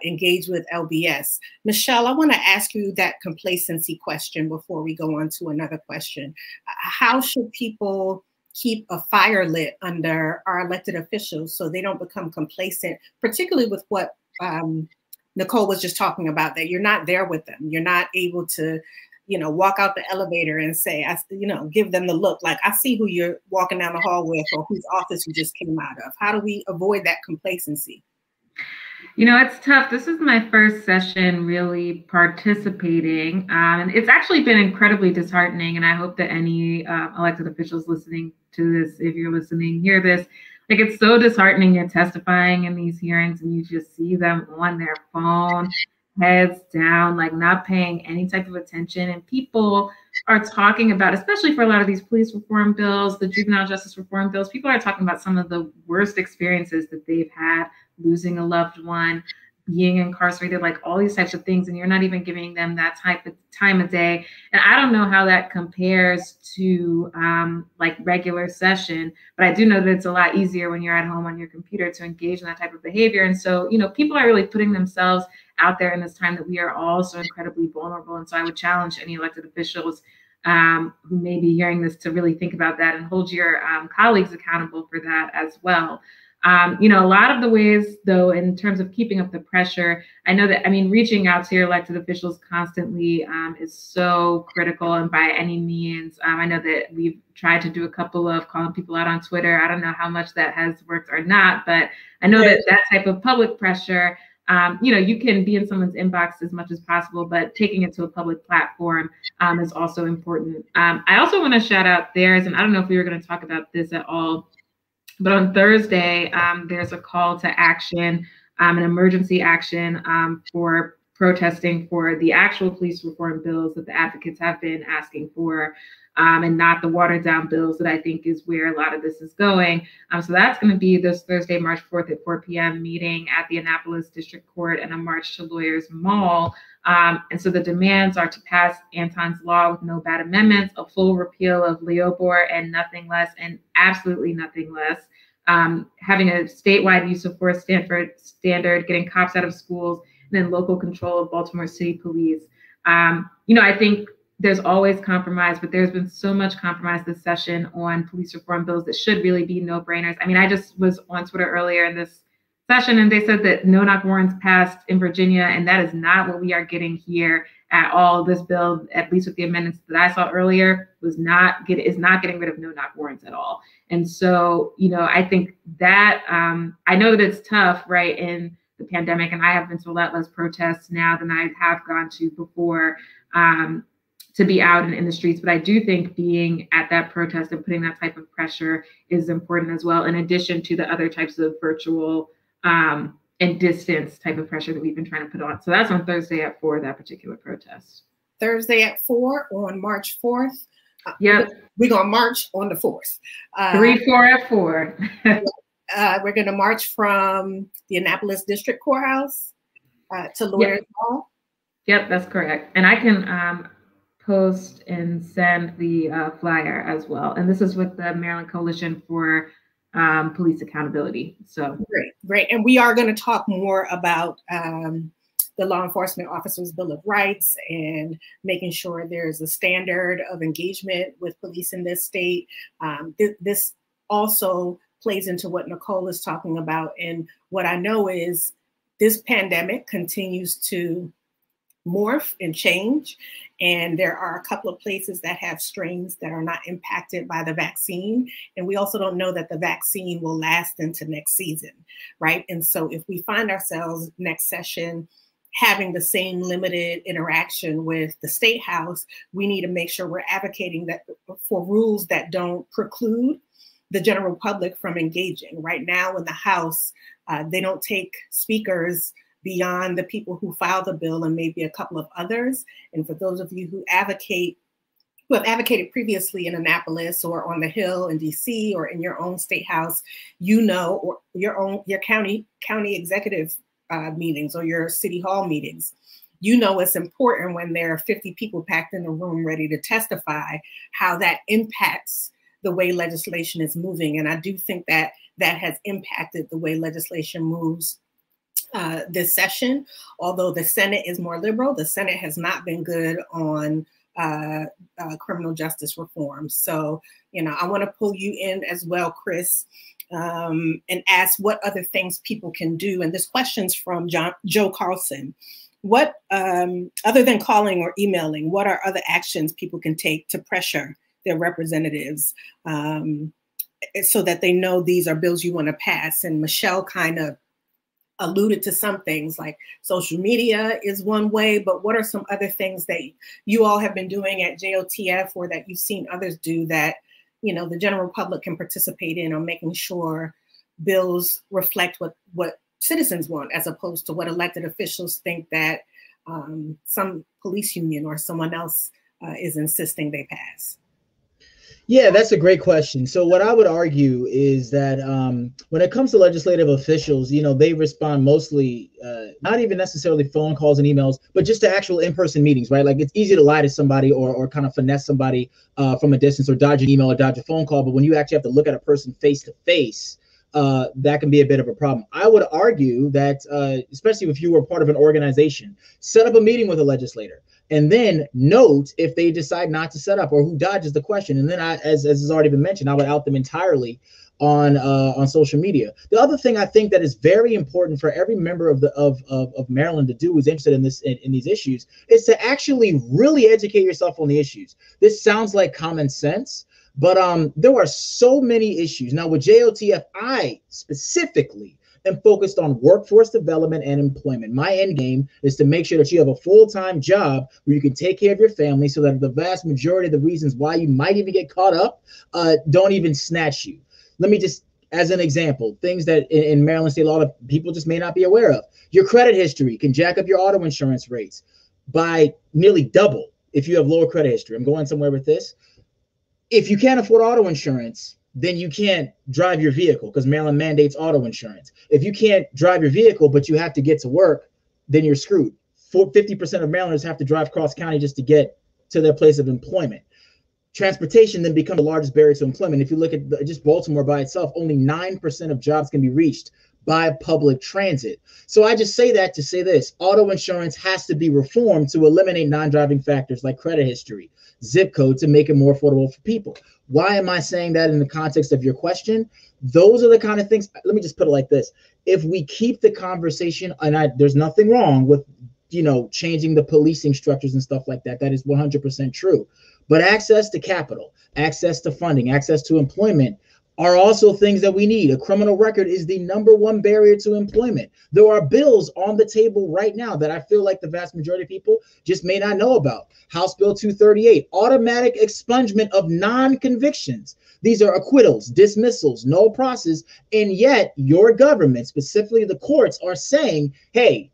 engaged with LBS. Michelle, I want to ask you that complacency question before we go on to another question. How should people keep a fire lit under our elected officials so they don't become complacent, particularly with what Nicole was just talking about, that you're not there with them. You're not able to, you know, walk out the elevator and say, you know, give them the look like, I see who you're walking down the hall with, or whose office you just came out of. How do we avoid that complacency? You know, it's tough. This is my first session really participating. And it's actually been incredibly disheartening. And I hope that any elected officials listening to this, if you're listening, hear this. Like, it's so disheartening. You're testifying in these hearings and you just see them on their phone, heads down, like not paying any type of attention. And people are talking about, especially for a lot of these police reform bills, the juvenile justice reform bills, people are talking about some of the worst experiences that they've had, losing a loved one, being incarcerated, like all these types of things. And you're not even giving them that type of time of day. And I don't know how that compares to like regular session, but I do know that it's a lot easier when you're at home on your computer to engage in that type of behavior. And so, you know, people are really putting themselves out there in this time that we are all so incredibly vulnerable. And so I would challenge any elected officials who may be hearing this to really think about that and hold your colleagues accountable for that as well. You know, a lot of the ways, though, in terms of keeping up the pressure, I know that, I mean, reaching out to your elected officials constantly is so critical. And by any means, I know that we've tried to do a couple of calling people out on Twitter. I don't know how much that has worked or not, but I know that that type of public pressure, you know, you can be in someone's inbox as much as possible, but taking it to a public platform is also important. I also want to shout out theirs, and I don't know if we were going to talk about this at all, but on Thursday, there's a call to action, an emergency action for protesting for the actual police reform bills that the advocates have been asking for, and not the watered down bills that I think is where a lot of this is going. So that's going to be this Thursday, March 4th at 4 p.m. meeting at the Annapolis District Court and a march to Lawyers Mall. And so the demands are to pass Anton's law with no bad amendments, a full repeal of Leobor and nothing less, and absolutely nothing less. Having a statewide use of force standard, getting cops out of schools, and then local control of Baltimore City Police. You know, I think there's always compromise, but there's been so much compromise this session on police reform bills that should really be no-brainers. I mean, I just was on Twitter earlier in this session, and they said that no-knock warrants passed in Virginia, and that is not what we are getting here at all. This bill, at least with the amendments that I saw earlier, is not getting rid of no-knock warrants at all. And so, you know, I think that I know that it's tough, right, in the pandemic, and I have been to a lot less protests now than I have gone to before, to be out and in the streets. But I do think being at that protest and putting that type of pressure is important as well, in addition to the other types of virtual and distance type of pressure that we've been trying to put on. So that's on Thursday at 4, that particular protest. Thursday at 4 on March 4th. Yep. We're going to march on the 4th. 3-4 at 4. We're going to march from the Annapolis District Courthouse to Lawyers Hall. Yep, that's correct. And I can post and send the flyer as well. And this is with the Maryland Coalition for Police Accountability. So great. And we are going to talk more about the Law Enforcement Officers' Bill of Rights and making sure there's a standard of engagement with police in this state. This also plays into what Nicole is talking about. And what I know is this pandemic continues to morph and change. And there are a couple of places that have strains that are not impacted by the vaccine. And we also don't know that the vaccine will last into next season, right? And so if we find ourselves next session having the same limited interaction with the Statehouse, we need to make sure we're advocating that for rules that don't preclude the general public from engaging. Right now in the House, they don't take speakers beyond the people who filed the bill and maybe a couple of others. And for those of you who have advocated previously in Annapolis or on the Hill in DC or in your own state house, you know, or your county executive meetings or your city hall meetings, you know it's important when there are 50 people packed in a room ready to testify, how that impacts the way legislation is moving. And I do think that that has impacted the way legislation moves this session. Although the Senate is more liberal, the Senate has not been good on criminal justice reform. So, you know, I want to pull you in as well, Chris, and ask what other things people can do. And this question's from Joe Carlson. What, other than calling or emailing, what are other actions people can take to pressure their representatives so that they know these are bills you want to pass? And Michelle kind of alluded to some things, like social media is one way, but what are some other things that you all have been doing at JOTF or that you've seen others do that, you know, the general public can participate in, on making sure bills reflect what citizens want, as opposed to what elected officials think that some police union or someone else is insisting they pass? Yeah, that's a great question. So what I would argue is that when it comes to legislative officials, you know, they respond mostly, not even necessarily phone calls and emails, but just to actual in-person meetings, right? Like, it's easy to lie to somebody or kind of finesse somebody from a distance, or dodge an email or dodge a phone call. But when you actually have to look at a person face to face, that can be a bit of a problem. I would argue that, especially if you were part of an organization, set up a meeting with a legislator, and then note if they decide not to set up or who dodges the question. And then, as has already been mentioned, I would out them entirely on social media. The other thing I think that is very important for every member of Maryland to do who's interested in these issues is to actually really educate yourself on the issues. This sounds like common sense, but there are so many issues. Now with JOTF, I specifically am focused on workforce development and employment. My end game is to make sure that you have a full-time job where you can take care of your family, so that the vast majority of the reasons why you might even get caught up don't even snatch you. Let me just, as an example, things that in Maryland state law that people just may not be aware of. Your credit history can jack up your auto insurance rates by nearly double if you have lower credit history. I'm going somewhere with this. If you can't afford auto insurance, then you can't drive your vehicle because Maryland mandates auto insurance. If you can't drive your vehicle, but you have to get to work, then you're screwed. 50% of Marylanders have to drive cross county just to get to their place of employment. Transportation then becomes the largest barrier to employment. If you look at just Baltimore by itself, only 9% of jobs can be reached by public transit. So I just say that to say this: auto insurance has to be reformed to eliminate non-driving factors like credit history, zip code, to make it more affordable for people. Why am I saying that in the context of your question? Those are the kind of things, let me just put it like this. If we keep the conversation, and there's nothing wrong with, changing the policing structures and stuff like that. That is 100% true. But access to capital, access to funding, access to employment are also things that we need. A criminal record is the #1 barrier to employment. There are bills on the table right now that I feel like the vast majority of people just may not know about. House Bill 238, automatic expungement of non-convictions. These are acquittals, dismissals, no process, and yet your government, specifically the courts, are saying, hey,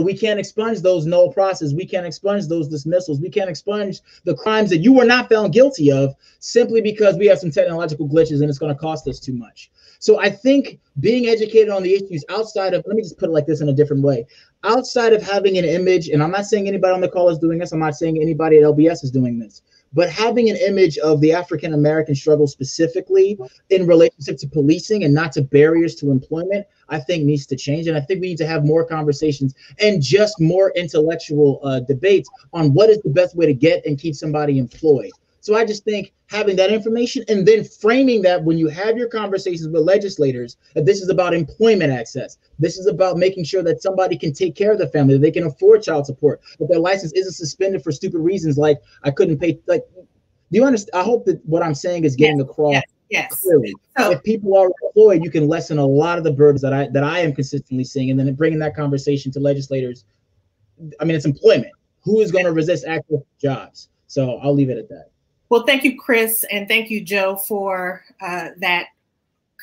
we can't expunge those no process. We can't expunge those dismissals. We can't expunge the crimes that you were not found guilty of simply because we have some technological glitches and it's going to cost us too much. So I think being educated on the issues outside of, let me just put it like this in a different way, outside of having an image, and I'm not saying anybody on the call is doing this, I'm not saying anybody at LBS is doing this, but having an image of the African-American struggle specifically in relationship to policing and not to barriers to employment, I think needs to change. And I think we need to have more conversations and just more intellectual debates on what is the best way to get and keep somebody employed. So I just think having that information and then framing that when you have your conversations with legislators, that this is about employment access. This is about making sure that somebody can take care of their family, that they can afford child support, that their license isn't suspended for stupid reasons like I couldn't pay. Like, do you understand? I hope that what I'm saying is getting across clearly. So, if people are employed, you can lessen a lot of the burdens that I am consistently seeing, and then bringing that conversation to legislators. I mean, it's employment. Who is going to resist access to jobs? So I'll leave it at that. Well, thank you, Chris, and thank you, Joe, for that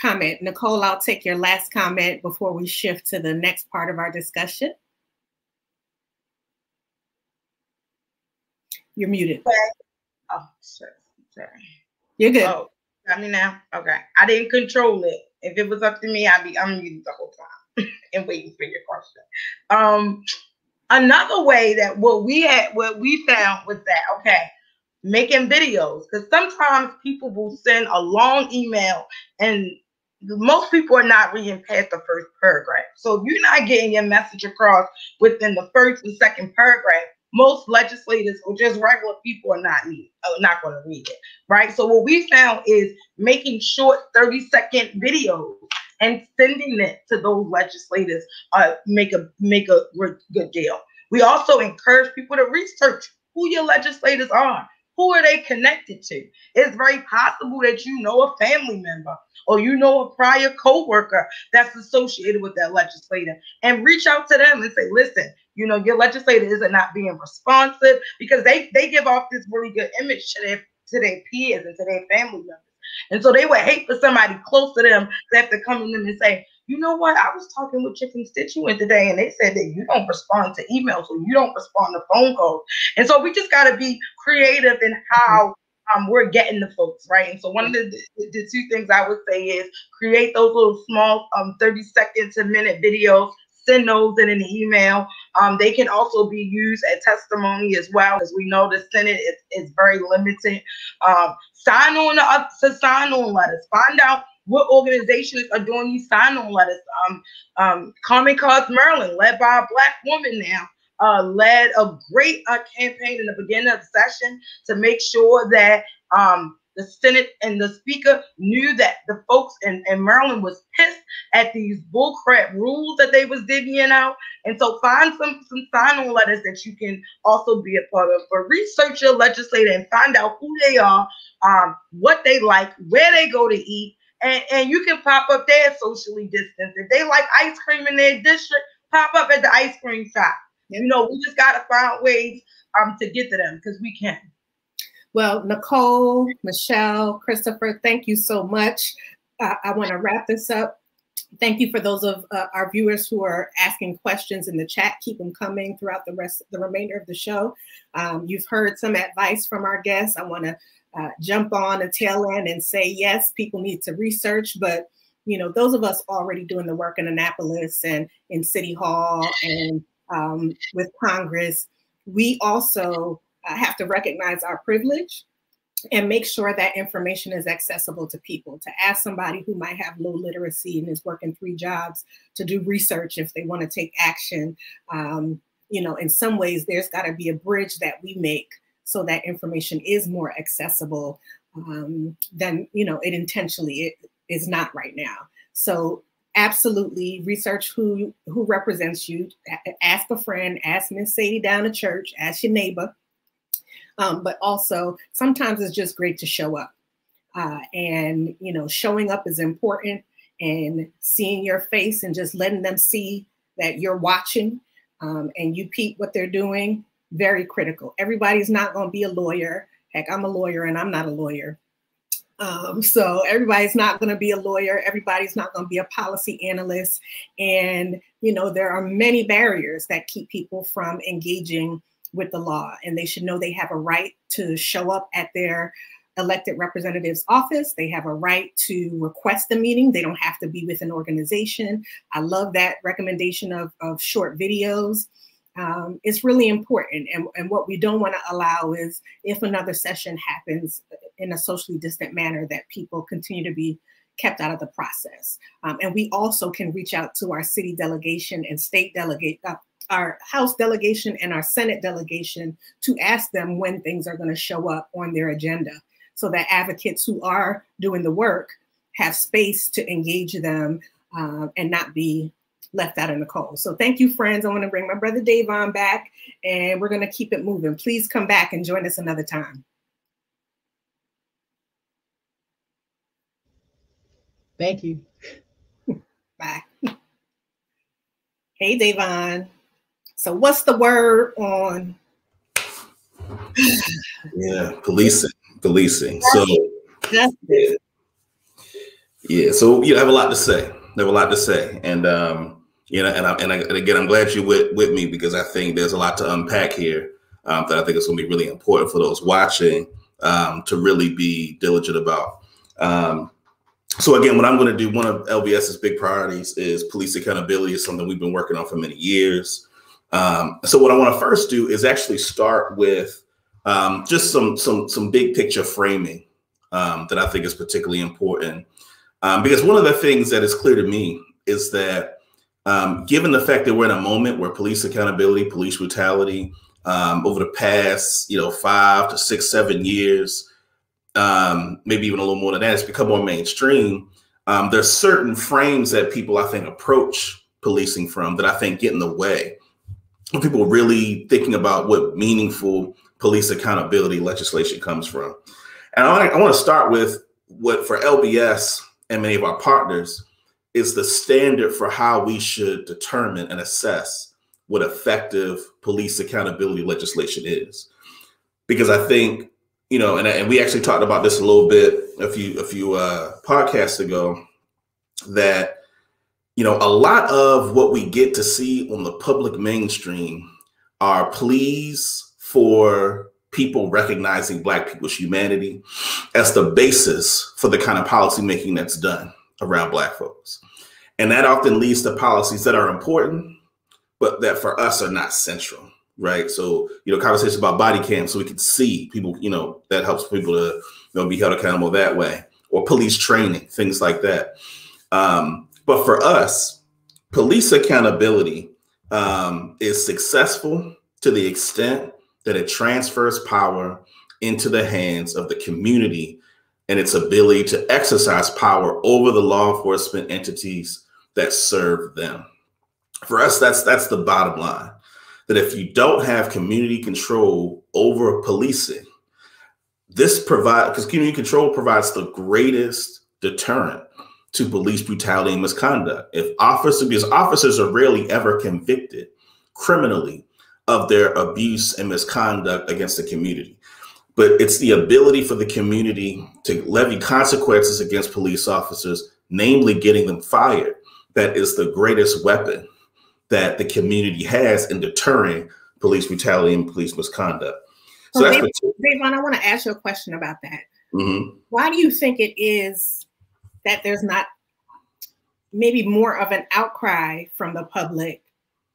comment. Nicole, I'll take your last comment before we shift to the next part of our discussion. You're muted. Oh, sorry. You're good. Oh, got me now? Okay. I didn't control it. If it was up to me, I'd be unmuted the whole time and waiting for your question. Another way that what we found was that, okay, making videos, because sometimes people will send a long email and most people are not reading past the first paragraph. So if you're not getting your message across within the first and second paragraph, most legislators or just regular people are not going to read it, right? So what we found is making short 30-second videos and sending it to those legislators make a good deal. We also encourage people to research who your legislators are. Who are they connected to? It's very possible that you know a family member or you know a prior coworker that's associated with that legislator, and reach out to them and say, listen, your legislator isn't not being responsive, because they give off this really good image to their peers and to their family members. And so they would hate for somebody close to them to have to come to them and say, you know what, I was talking with your constituent today and they said that you don't respond to emails or you don't respond to phone calls. And so we just got to be creative in how we're getting the folks, right? And so one of the two things I would say is create those little small 30-second to minute videos, send those in an email. They can also be used as testimony as well. As we know, the Senate is very limited. Sign on letters. Find out what organizations are doing these sign-on letters. Common Cause Maryland, led by a Black woman now, led a great campaign in the beginning of the session to make sure that the Senate and the Speaker knew that the folks in Maryland was pissed at these bullcrap rules that they was divvying out. And so find some sign-on letters that you can also be a part of. But research your legislator and find out who they are, what they like, where they go to eat, and you can pop up there socially distanced. If they like ice cream in their district, pop up at the ice cream shop. We just got to find ways to get to them, because we can. Well, Nicole, Michelle, Christopher, thank you so much. I want to wrap this up. Thank you for those of our viewers who are asking questions in the chat. Keep them coming throughout the remainder of the show. You've heard some advice from our guests. I want to jump on a tail end and say, yes, people need to research, but those of us already doing the work in Annapolis and in City Hall and with Congress, we also have to recognize our privilege and make sure that information is accessible to people. To ask somebody who might have low literacy and is working 3 jobs to do research if they want to take action. You know, in some ways, there's got to be a bridge that we make so that information is more accessible than, you know, it intentionally is not right now. So absolutely research who represents you. Ask a friend, ask Miss Sadie down at church, ask your neighbor. But also sometimes it's just great to show up. And, you know, showing up is important, and seeing your face and just letting them see that you're watching and you peep what they're doing, very critical. Everybody's not going to be a lawyer. Heck, I'm a lawyer and I'm not a lawyer. So everybody's not going to be a lawyer. Everybody's not going to be a policy analyst. And, you know, there are many barriers that keep people from engaging with the law, and they should know they have a right to show up at their elected representative's office. They have a right to request a meeting. They don't have to be with an organization. I love that recommendation of short videos. It's really important. And what we don't want to allow is, if another session happens in a socially distant manner, that people continue to be kept out of the process. And we also can reach out to our city delegation and state delegate, our House delegation and our Senate delegation, to ask them when things are going to show up on their agenda, so that advocates who are doing the work have space to engage them and not be left out in the cold. So thank you, friends. I want to bring my brother Dayvon back, and we're going to keep it moving. Please come back and join us another time. Thank you. Bye. Hey, Dayvon. So what's the word on? Yeah, policing. So yeah, so you have a lot to say. And you know, and again, I'm glad you're with me, because I think there's a lot to unpack here that I think is going to be really important for those watching to really be diligent about. So again, what I'm going to do, one of LBS's big priorities is police accountability. Is something we've been working on for many years. So what I want to first do is actually start with just some big picture framing that I think is particularly important. Because one of the things that is clear to me is that given the fact that we're in a moment where police accountability, police brutality over the past 5 to 6, 7 years, maybe even a little more than that, it's become more mainstream. There's certain frames that people, I think, approach policing from that I think get in the way of people really thinking about what meaningful police accountability legislation comes from. And I want to start with what, for LBS and many of our partners, is the standard for how we should determine and assess what effective police accountability legislation is. Because I think, and we actually talked about this a little bit a few podcasts ago, that a lot of what we get to see on the public mainstream are pleas for people recognizing Black people's humanity as the basis for the kind of policymaking that's done around Black folks. And that often leads to policies that are important, but that for us are not central, right? So, conversations about body cams so we can see people, that helps people to be held accountable that way, or police training, things like that. But for us, police accountability is successful to the extent that it transfers power into the hands of the community and its ability to exercise power over the law enforcement entities that serve them. For us, that's the bottom line, that if you don't have community control over policing, because community control provides the greatest deterrent to police brutality and misconduct. Because officers are rarely ever convicted criminally of their abuse and misconduct against the community. But it's the ability for the community to levy consequences against police officers, namely getting them fired, that is the greatest weapon that the community has in deterring police brutality and police misconduct. So that's Dayvon, I want to ask you a question about that. Mm-hmm. Why do you think it is that there's not maybe more of an outcry from the public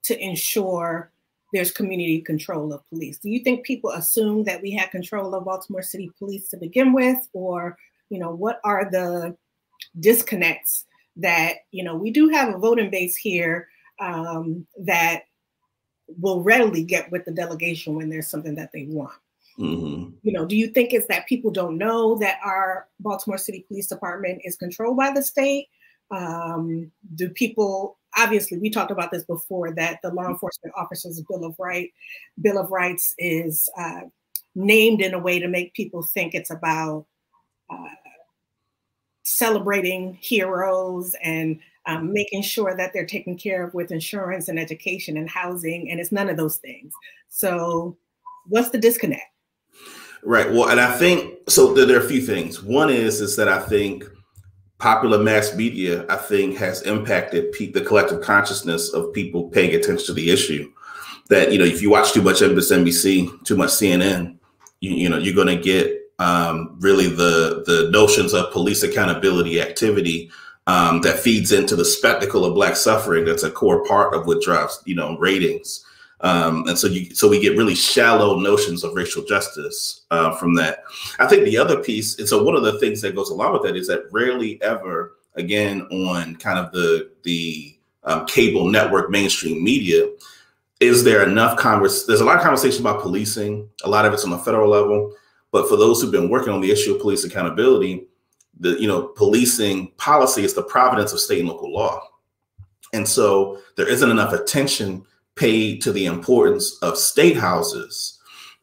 to ensure there's community control of police. Do you think people assume that we had control of Baltimore City Police to begin with? Or, you know, what are the disconnects that, you know, we do have a voting base here that will readily get with the delegation when there's something that they want? You know, do you think it's that people don't know that our Baltimore City Police Department is controlled by the state? Do people, obviously we talked about this before, that the Law Enforcement Officers Bill of Rights is named in a way to make people think it's about celebrating heroes and making sure that they're taken care of with insurance and education and housing, and it's none of those things. So what's the disconnect? Right. Well, and I think, so there are a few things. One is that I think popular mass media, I think, has impacted the collective consciousness of people paying attention to the issue. That, you know, if you watch too much MSNBC, too much CNN, you know, you're going to get really the notions of police accountability activity that feeds into the spectacle of Black suffering. That's a core part of what drives, you know, ratings. And so we get really shallow notions of racial justice from that. I think the other piece, and so one of the things that goes along with that is that rarely ever, again, on kind of the cable network mainstream media, is there enough there's a lot of conversation about policing. A lot of it's on the federal level. But for those who've been working on the issue of police accountability, policing policy is the providence of state and local law. And so there isn't enough attention paid to the importance of state houses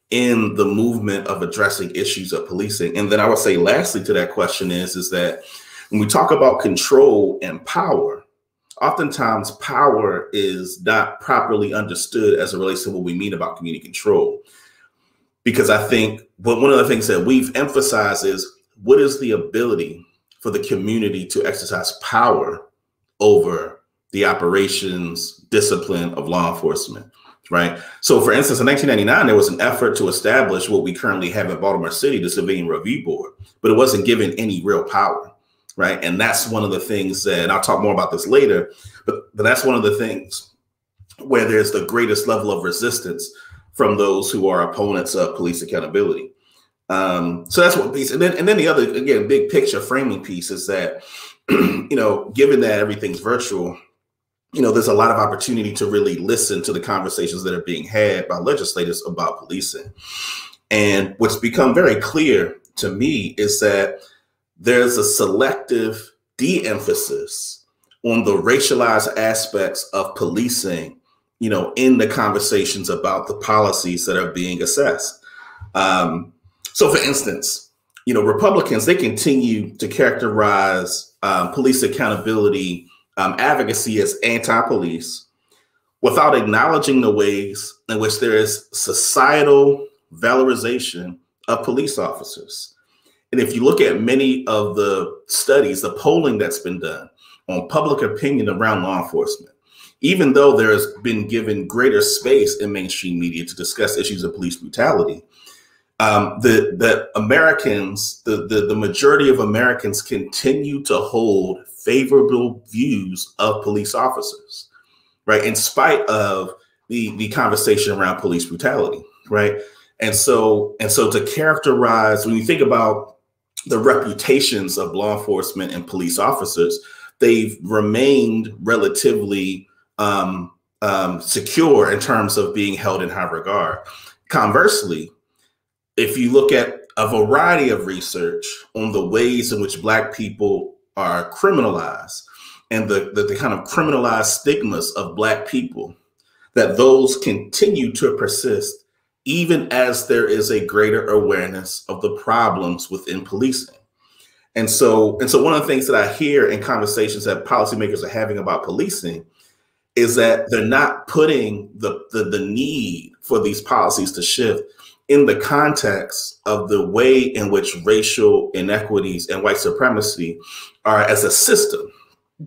in the movement of addressing issues of policing. And then I would say lastly to that question is that when we talk about control and power, oftentimes power is not properly understood as it relates to what we mean about community control. Because I think one of the things that we've emphasized is what is the ability for the community to exercise power over the operations discipline of law enforcement, right? So for instance, in 1999, there was an effort to establish what we currently have in Baltimore City, the Civilian Review Board, but it wasn't given any real power, right? And that's one of the things that, and I'll talk more about this later, but that's one of the things where there's the greatest level of resistance from those who are opponents of police accountability. So that's one piece. And then the other, again, big picture framing piece is that, you know, given that everything's virtual, you know, there's a lot of opportunity to really listen to the conversations that are being had by legislators about policing. And what's become very clear to me is that there's a selective de-emphasis on the racialized aspects of policing, you know, in the conversations about the policies that are being assessed. So for instance, you know, Republicans, they continue to characterize police accountability advocacy as anti-police without acknowledging the ways in which there is societal valorization of police officers. And if you look at many of the studies, the polling that's been done on public opinion around law enforcement, even though there has been given greater space in mainstream media to discuss issues of police brutality, the Americans, the majority of Americans continue to hold favorable views of police officers, right? In spite of the conversation around police brutality, right? And so to characterize, when you think about the reputations of law enforcement and police officers, they've remained relatively secure in terms of being held in high regard. Conversely, if you look at a variety of research on the ways in which Black people are criminalized and the kind of criminalized stigmas of Black people, that those continue to persist even as there is a greater awareness of the problems within policing. And so one of the things that I hear in conversations that policymakers are having about policing is that they're not putting the need for these policies to shift in the context of the way in which racial inequities and white supremacy are as a system,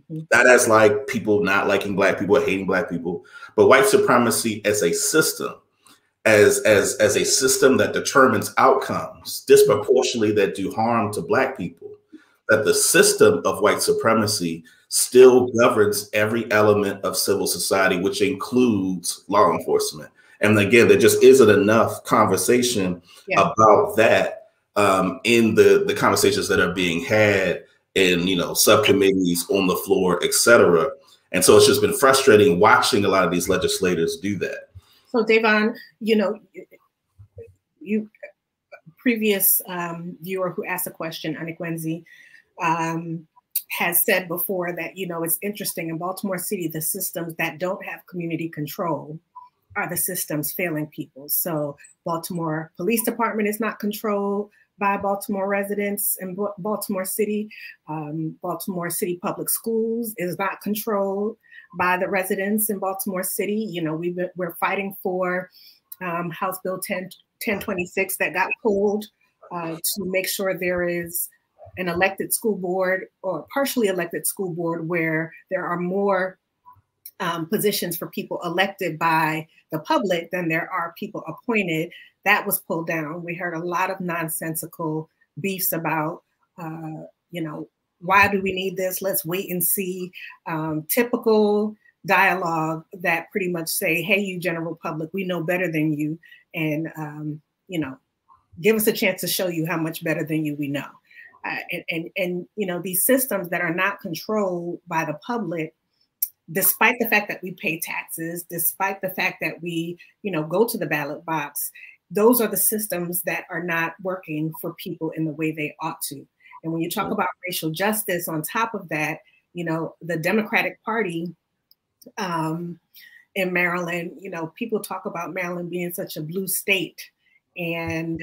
not as like people not liking Black people or hating Black people, but white supremacy as a system, as a system that determines outcomes disproportionately that do harm to Black people, that the system of white supremacy still governs every element of civil society, which includes law enforcement. And again, there just isn't enough conversation about that in the conversations that are being had in, you know, subcommittees, on the floor, et cetera. And so it's just been frustrating watching a lot of these legislators do that. So Dayvon, you know, you previous viewer who asked a question, Anikwenzi, has said before that, you know, it's interesting in Baltimore City, the systems that don't have community control are the systems failing people. So Baltimore Police Department is not controlled by Baltimore residents in Baltimore City. Baltimore City Public Schools is not controlled by the residents in Baltimore City. You know, we're fighting for House Bill 1026 that got pulled to make sure there is an elected school board or partially elected school board where there are more positions for people elected by the public than there are people appointed. That was pulled down. We heard a lot of nonsensical beefs about, you know, why do we need this? Let's wait and see. Typical dialogue that pretty much say, hey, you general public, we know better than you. And, you know, give us a chance to show you how much better than you we know. And you know, these systems that are not controlled by the public, despite the fact that we pay taxes, despite the fact that we, you know, go to the ballot box, those are the systems that are not working for people in the way they ought to. And when you talk about racial justice on top of that, you know, the Democratic Party in Maryland, you know, people talk about Maryland being such a blue state. And,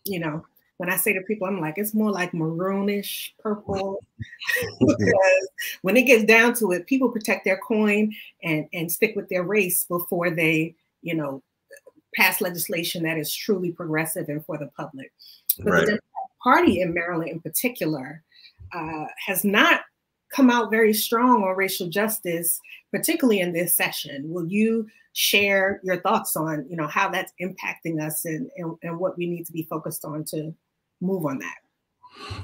you know, when I say to people, I'm like, it's more like maroonish purple. Because when it gets down to it, people protect their coin and stick with their race before they, you know, pass legislation that is truly progressive and for the public. But the Democratic Party in Maryland in particular has not come out very strong on racial justice, particularly in this session. Will you share your thoughts on, you know, how that's impacting us and what we need to be focused on to move on that?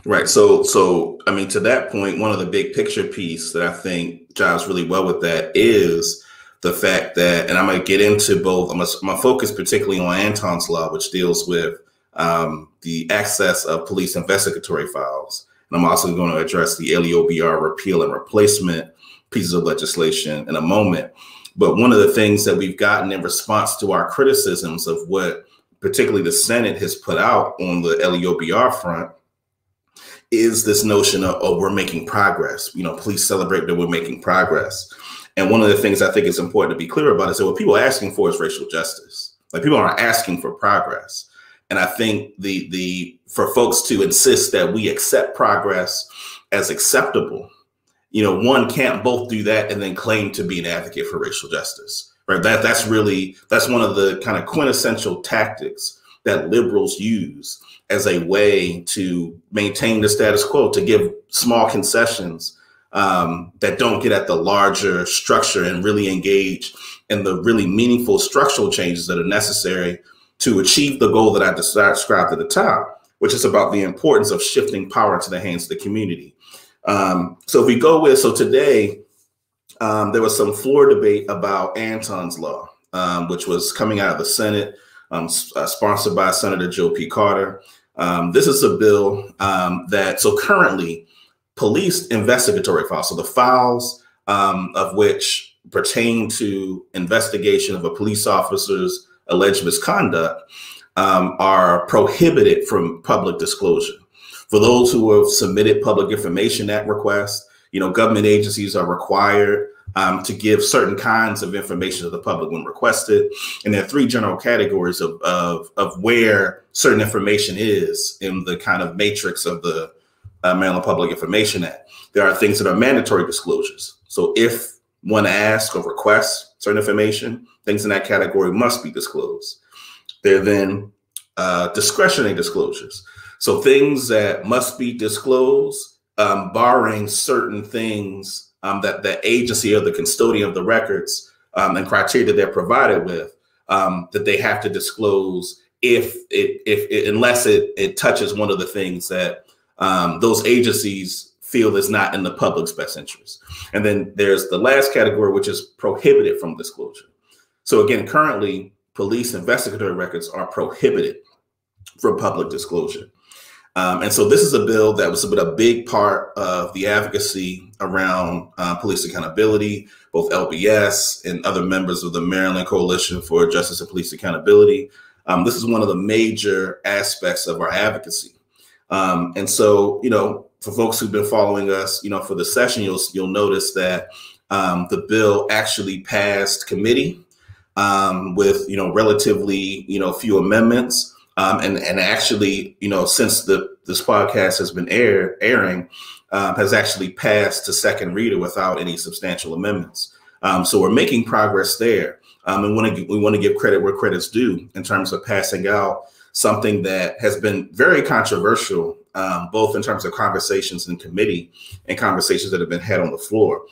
Right. So I mean, to that point, one of the big picture piece that I think jives really well with that is the fact that, and I'm going to get into both, I'm going to focus particularly on Anton's law, which deals with the access of police investigatory files. And I'm also going to address the LEOBR repeal and replacement pieces of legislation in a moment. But one of the things that we've gotten in response to our criticisms of what particularly the Senate has put out on the LEOBR front is this notion of, oh, we're making progress. You know, please celebrate that we're making progress. And one of the things I think is important to be clear about is that what people are asking for is racial justice. Like, people aren't asking for progress. And I think for folks to insist that we accept progress as acceptable, you know, one can't both do that and then claim to be an advocate for racial justice, right? That's one of the kind of quintessential tactics that liberals use as a way to maintain the status quo, to give small concessions that don't get at the larger structure and really engage in the really meaningful structural changes that are necessary to achieve the goal that I described at the top, which is about the importance of shifting power to the hands of the community. So if we go with, so today, there was some floor debate about Anton's law, which was coming out of the Senate, sponsored by Senator Joe P. Carter. This is a bill so currently police investigatory files, so the files of which pertain to investigation of a police officer's alleged misconduct are prohibited from public disclosure. For those who have submitted Public Information Act requests, you know, government agencies are required to give certain kinds of information to the public when requested. And there are three general categories of where certain information is in the kind of matrix of the Maryland Public Information Act. There are things that are mandatory disclosures. So if one asks or requests certain information, things in that category must be disclosed. There are then discretionary disclosures. So things that must be disclosed, barring certain things that the agency or the custodian of the records and criteria they're provided with, that they have to disclose unless it touches one of the things that those agencies feel is not in the public's best interest. And then there's the last category, which is prohibited from disclosure. So again, currently, police investigatory records are prohibited from public disclosure. And so this is a bill that was a big part of the advocacy around police accountability, both LBS and other members of the Maryland Coalition for Justice and Police Accountability. This is one of the major aspects of our advocacy. And so, for folks who've been following us, for the session, you'll notice that the bill actually passed committee with, relatively, few amendments. And actually, since this podcast has been airing, has actually passed to second reader without any substantial amendments. So we're making progress there. And we want to give credit where credit's due in terms of passing out something that has been very controversial, both in terms of conversations in committee and conversations that have been had on the floor.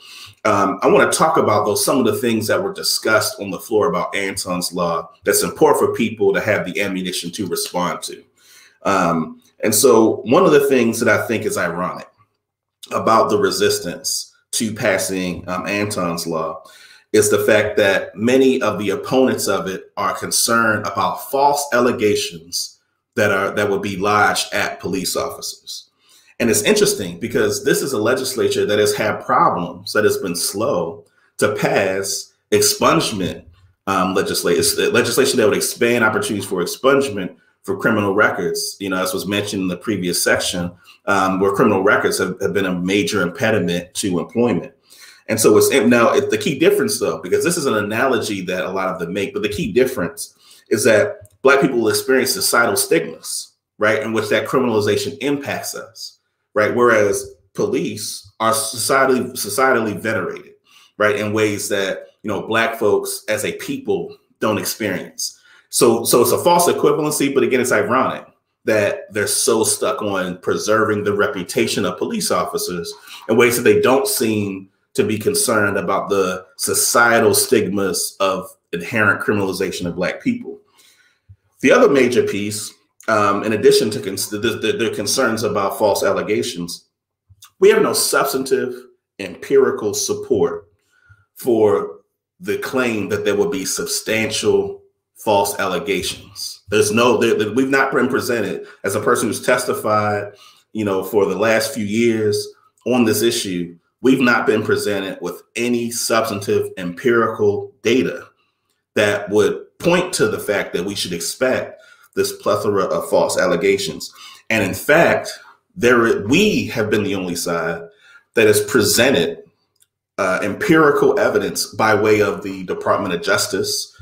I want to talk about, some of the things that were discussed on the floor about Anton's law that's important for people to have the ammunition to respond to. And so one of the things that I think is ironic about the resistance to passing Anton's law is the fact that many of the opponents of it are concerned about false allegations that would be lodged at police officers. And it's interesting because this is a legislature that has had problems, that has been slow to pass expungement legislation that would expand opportunities for expungement for criminal records, as was mentioned in the previous section, where criminal records have been a major impediment to employment. And so the key difference, though, because this is an analogy that a lot of them make, but the key difference is that Black people will experience societal stigmas, right, in which that criminalization impacts us, right, whereas police are societally venerated, right, in ways that, Black folks as a people don't experience. So it's a false equivalency, but again, it's ironic that they're so stuck on preserving the reputation of police officers in ways that they don't seem to be concerned about the societal stigmas of inherent criminalization of Black people. The other major piece, in addition to their concerns about false allegations, we have no substantive empirical support for the claim that there will be substantial false allegations. We've not been presented, as a person who's testified, for the last few years on this issue, we've not been presented with any substantive empirical data that would point to the fact that we should expect this plethora of false allegations. And in fact, we have been the only side that has presented empirical evidence by way of the Department of Justice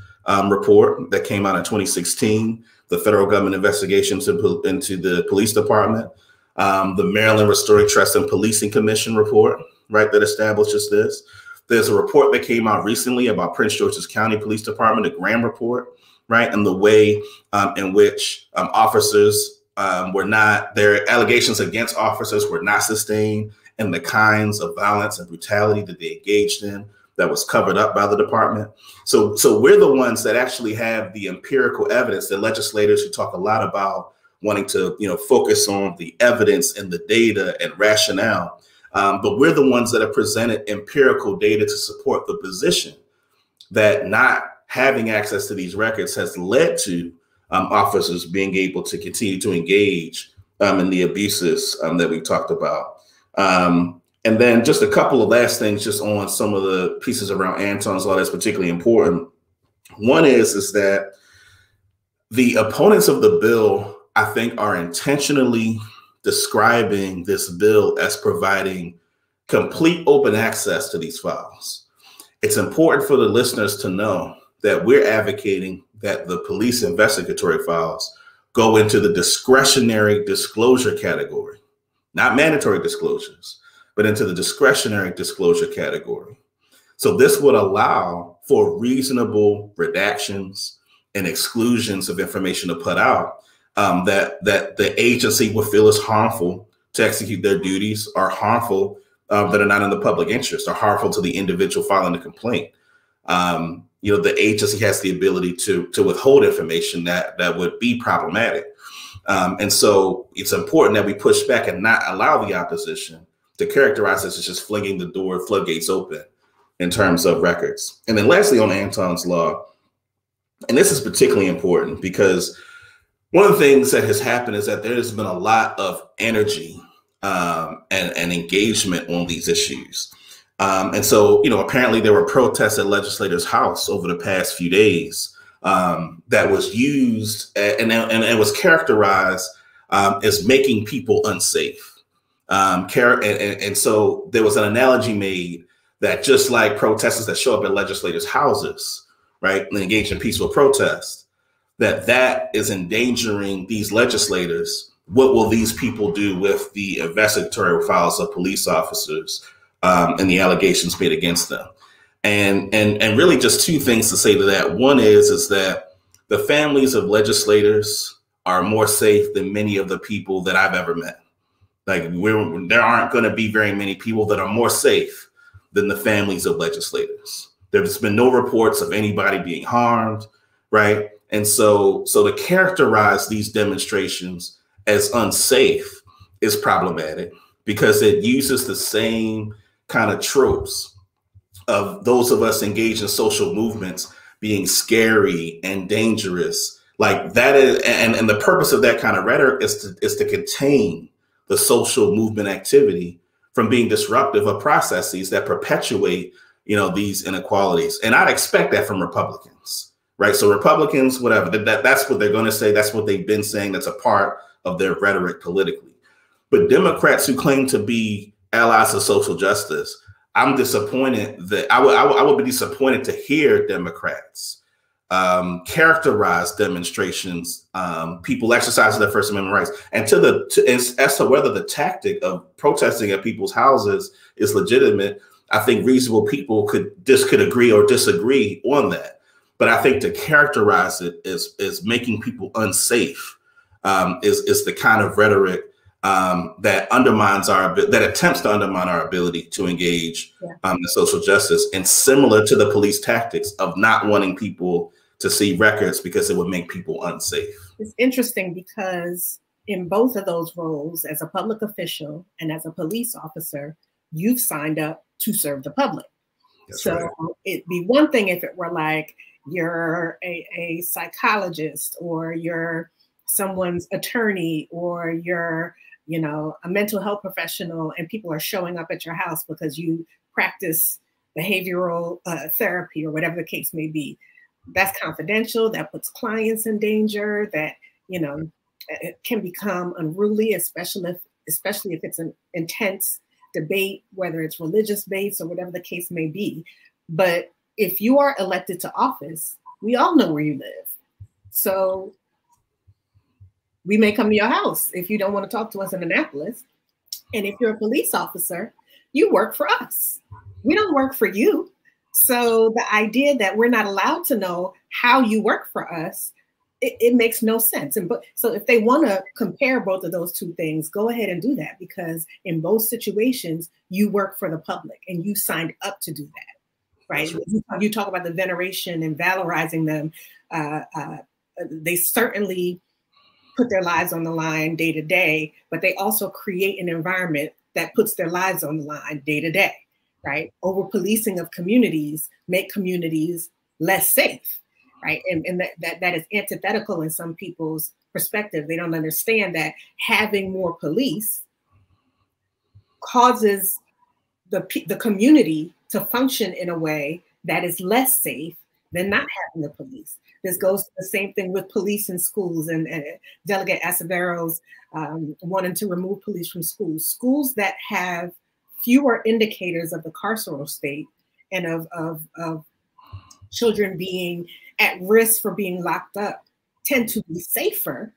report that came out in 2016, the federal government investigations into the police department, the Maryland Restoring Trust and Policing Commission report, right, that establishes this. There's a report that came out recently about Prince George's County Police Department, a Graham report, right, and the way in which officers their allegations against officers were not sustained, and the kinds of violence and brutality that they engaged in that was covered up by the department. So we're the ones that actually have the empirical evidence, the legislators who talk a lot about wanting to, focus on the evidence and the data and rationale. But we're the ones that have presented empirical data to support the position that not having access to these records has led to officers being able to continue to engage in the abuses that we talked about. And then just a couple of last things just on some of the pieces around Anton's law that's particularly important. One is that the opponents of the bill, I think, are intentionally describing this bill as providing complete open access to these files. It's important for the listeners to know that we're advocating that the police investigatory files go into the discretionary disclosure category, not mandatory disclosures, but into the discretionary disclosure category. So this would allow for reasonable redactions and exclusions of information to put out that the agency would feel is harmful to execute their duties, or harmful that are not in the public interest, or harmful to the individual filing the complaint. The agency has the ability to withhold information that would be problematic. And so it's important that we push back and not allow the opposition to characterize this as just flinging the floodgates open in terms of records. And then lastly, on Anton's law, And this is particularly important because one of the things that has happened is that there has been a lot of energy and engagement on these issues. And so, apparently there were protests at legislators' house over the past few days that was used and was characterized as making people unsafe. And so there was an analogy made that just like protesters that show up at legislators' houses, right, and engage in peaceful protest, that is endangering these legislators. What will these people do with the investigatory files of police officers and the allegations made against them? And really just two things to say to that. One is that the families of legislators are more safe than many of the people that I've ever met. Like there aren't going to be very many people that are more safe than the families of legislators. There's been no reports of anybody being harmed, right? And so to characterize these demonstrations as unsafe is problematic because it uses the same kind of tropes of those of us engaged in social movements being scary and dangerous. Like that is, and the purpose of that kind of rhetoric is to contain the social movement activity from being disruptive of processes that perpetuate, these inequalities. And I'd expect that from Republicans, right? So Republicans, whatever, that's what they're going to say. That's what they've been saying. That's a part of their rhetoric politically. But Democrats who claim to be allies of social justice, I'm disappointed that I would be disappointed to hear Democrats characterize demonstrations, people exercising their First Amendment rights, and as to whether the tactic of protesting at people's houses is legitimate. I think reasonable people could agree or disagree on that. But I think to characterize it as making people unsafe is the kind of rhetoric that attempts to undermine our ability to engage in social justice, and similar to the police tactics of not wanting people to see records because it would make people unsafe. It's interesting because in both of those roles, as a public official and as a police officer, you've signed up to serve the public. That's so right. It'd be one thing if it were like you're a psychologist or you're someone's attorney or you're a mental health professional and people are showing up at your house because you practice behavioral therapy or whatever the case may be. That's confidential. That puts clients in danger. That, it can become unruly, especially if it's an intense debate, whether it's religious based or whatever the case may be. But if you are elected to office, we all know where you live. So we may come to your house if you don't want to talk to us in Annapolis. And if you're a police officer, you work for us. We don't work for you. So the idea that we're not allowed to know how you work for us, it makes no sense. So if they want to compare both of those two things, go ahead and do that, because in both situations, you work for the public and you signed up to do that, right? You talk about the veneration and valorizing them. They certainly put their lives on the line day to day, but they also create an environment that puts their lives on the line day to day, right? Over policing of communities make communities less safe, right? And that is antithetical in some people's perspective. They don't understand that having more police causes the community to function in a way that is less safe than not having the police. This goes to the same thing with police in schools and Delegate Acevero's wanting to remove police from schools. Schools that have fewer indicators of the carceral state and of children being at risk for being locked up tend to be safer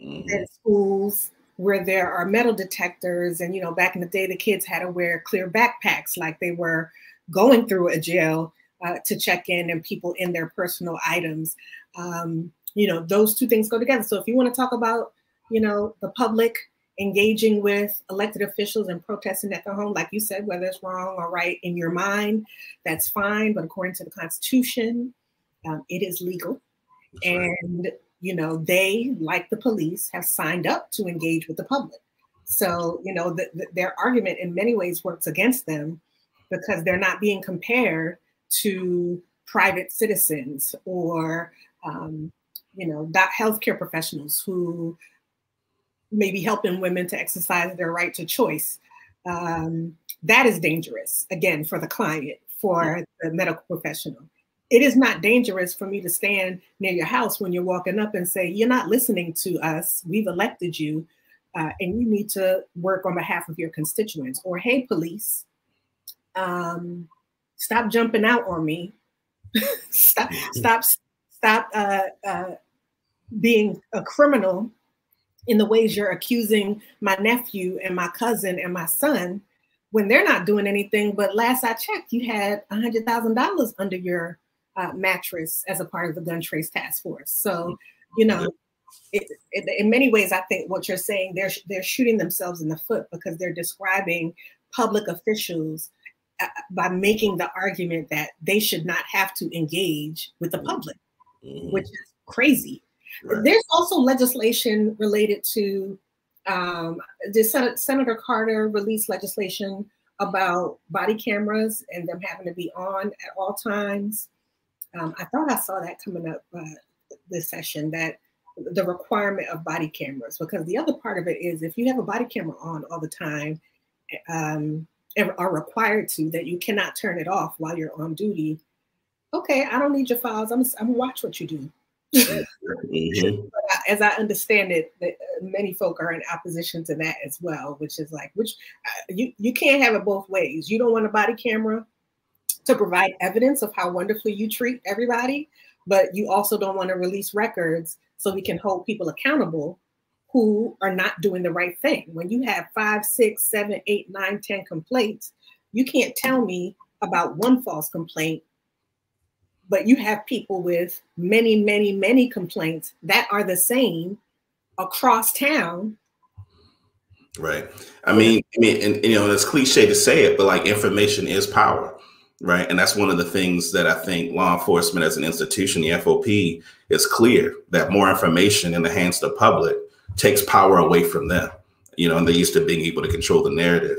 than schools where there are metal detectors. And, back in the day, the kids had to wear clear backpacks like they were going through a jail to check in, and people in their personal items. Those two things go together. So if you want to talk about, the public engaging with elected officials and protesting at their home, like you said, whether it's wrong or right in your mind, that's fine. But according to the Constitution, it is legal. And, they, like the police, have signed up to engage with the public. So, their argument in many ways works against them because they're not being compared to private citizens or, you know, healthcare professionals who may be helping women to exercise their right to choice. That is dangerous, again, for the client, for the medical professional. It is not dangerous for me to stand near your house when you're walking up and say, you're not listening to us, we've elected you, and you need to work on behalf of your constituents. Or, hey, police, stop jumping out on me. stop being a criminal in the ways you're accusing my nephew and my cousin and my son when they're not doing anything. But last I checked, you had $100,000 under your mattress as a part of the gun trace task force. So, you know, in many ways, I think what you're saying, they're shooting themselves in the foot because they're describing public officials by making the argument that they should not have to engage with the public, which is crazy. Right. There's also legislation related to, Senator Carter released legislation about body cameras and them having to be on at all times. I thought I saw that coming up this session, that the requirement of body cameras, because the other part of it is if you have a body camera on all the time, are required to, that you cannot turn it off while you're on duty. Okay, I don't need your files. I'm gonna watch what you do. As I understand it, many folk are in opposition to that as well, which is like, you can't have it both ways. You don't want a body camera to provide evidence of how wonderfully you treat everybody, but you also don't want to release records so we can hold people accountable who are not doing the right thing. When you have 5, 6, 7, 8, 9, 10 complaints, you can't tell me about one false complaint, but you have people with many, many, many complaints that are the same across town. Right. I mean, and you know, it's cliche to say it, but like information is power, right? And that's one of the things that I think law enforcement as an institution, the FOP, is clear that more information in the hands of the public takes power away from them, you know, and they're used to being able to control the narrative.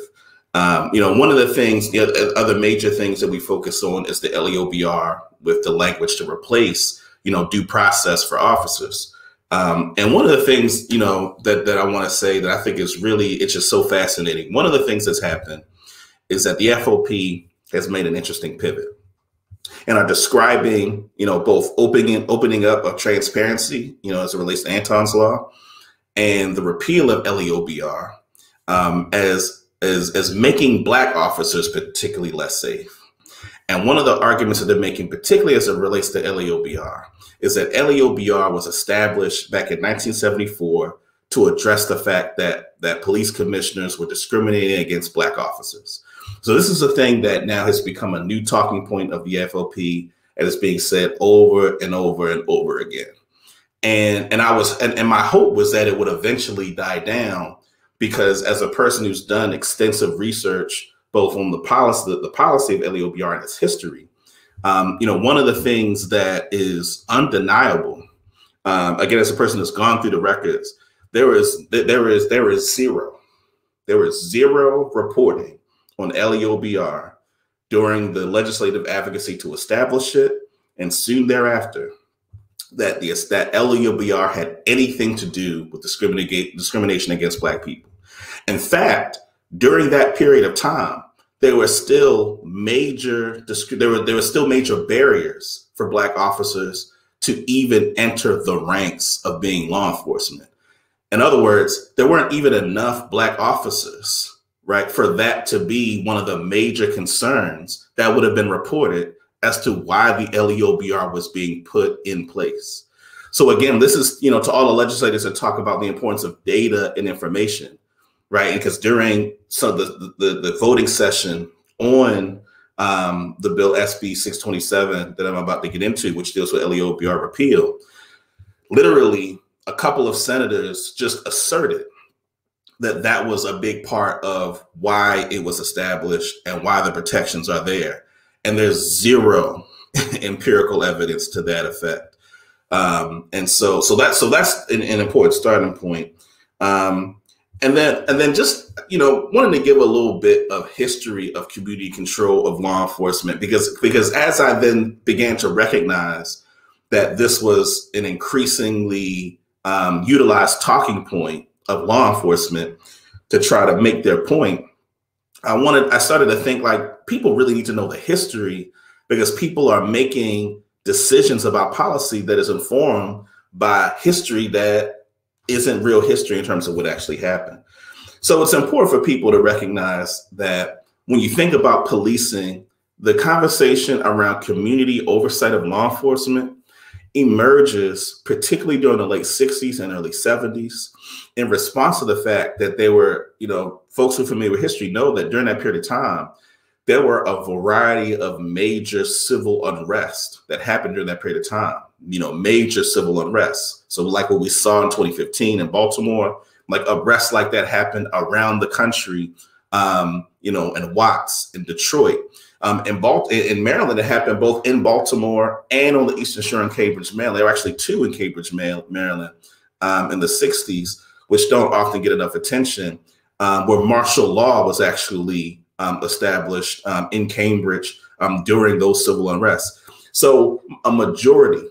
You know, one of the things, the other major things that we focus on is the LEOBR with the language to replace, you know, due process for officers. And one of the things, you know, that I want to say that I think is really, it's just so fascinating. One of the things that's happened is that the FOP has made an interesting pivot and are describing, you know, both opening up of transparency, you know, as it relates to Anton's law and the repeal of LEOBR as making Black officers particularly less safe. And one of the arguments that they're making, particularly as it relates to LEOBR, is that LEOBR was established back in 1974 to address the fact that police commissioners were discriminating against Black officers. So this is a thing that now has become a new talking point of the FOP, and it's being said over and over and over again. And my hope was that it would eventually die down, because as a person who's done extensive research both on the policy of LEOBR and its history, you know, one of the things that is undeniable, again, as a person that's gone through the records, there is zero reporting on LEOBR during the legislative advocacy to establish it, and soon thereafter, that LEOBR had anything to do with discrimination against Black people. In fact, during that period of time, there were still major barriers for Black officers to even enter the ranks of being law enforcement. In other words, there weren't even enough Black officers, right, for that to be one of the major concerns that would have been reported as to why the LEOBR was being put in place. So again, this is, you know, to all the legislators that talk about the importance of data and information, right? And because during the voting session on the bill SB 627 that I'm about to get into, which deals with LEOBR repeal, literally a couple of senators just asserted that that was a big part of why it was established and why the protections are there. And there's zero empirical evidence to that effect. And so that's an important starting point. And then just, wanted to give a little bit of history of community control of law enforcement, because as I then began to recognize that this was an increasingly utilized talking point of law enforcement to try to make their point, I started to think, like, people really need to know the history, because people are making decisions about policy that is informed by history that isn't real history in terms of what actually happened. So it's important for people to recognize that when you think about policing, the conversation around community oversight of law enforcement emerges, particularly during the late 60s and early 70s, in response to the fact that there were, folks who are familiar with history know that during that period of time, there were a variety of major civil unrest that happened during that period of time, major civil unrest. So like what we saw in 2015 in Baltimore, like arrests like that happened around the country, in Watts, in Detroit. In Maryland, it happened both in Baltimore and on the Eastern Shore in Cambridge, Maryland. There were actually two in Cambridge, Maryland in the 60s, which don't often get enough attention, where martial law was actually established in Cambridge during those civil unrests. So a majority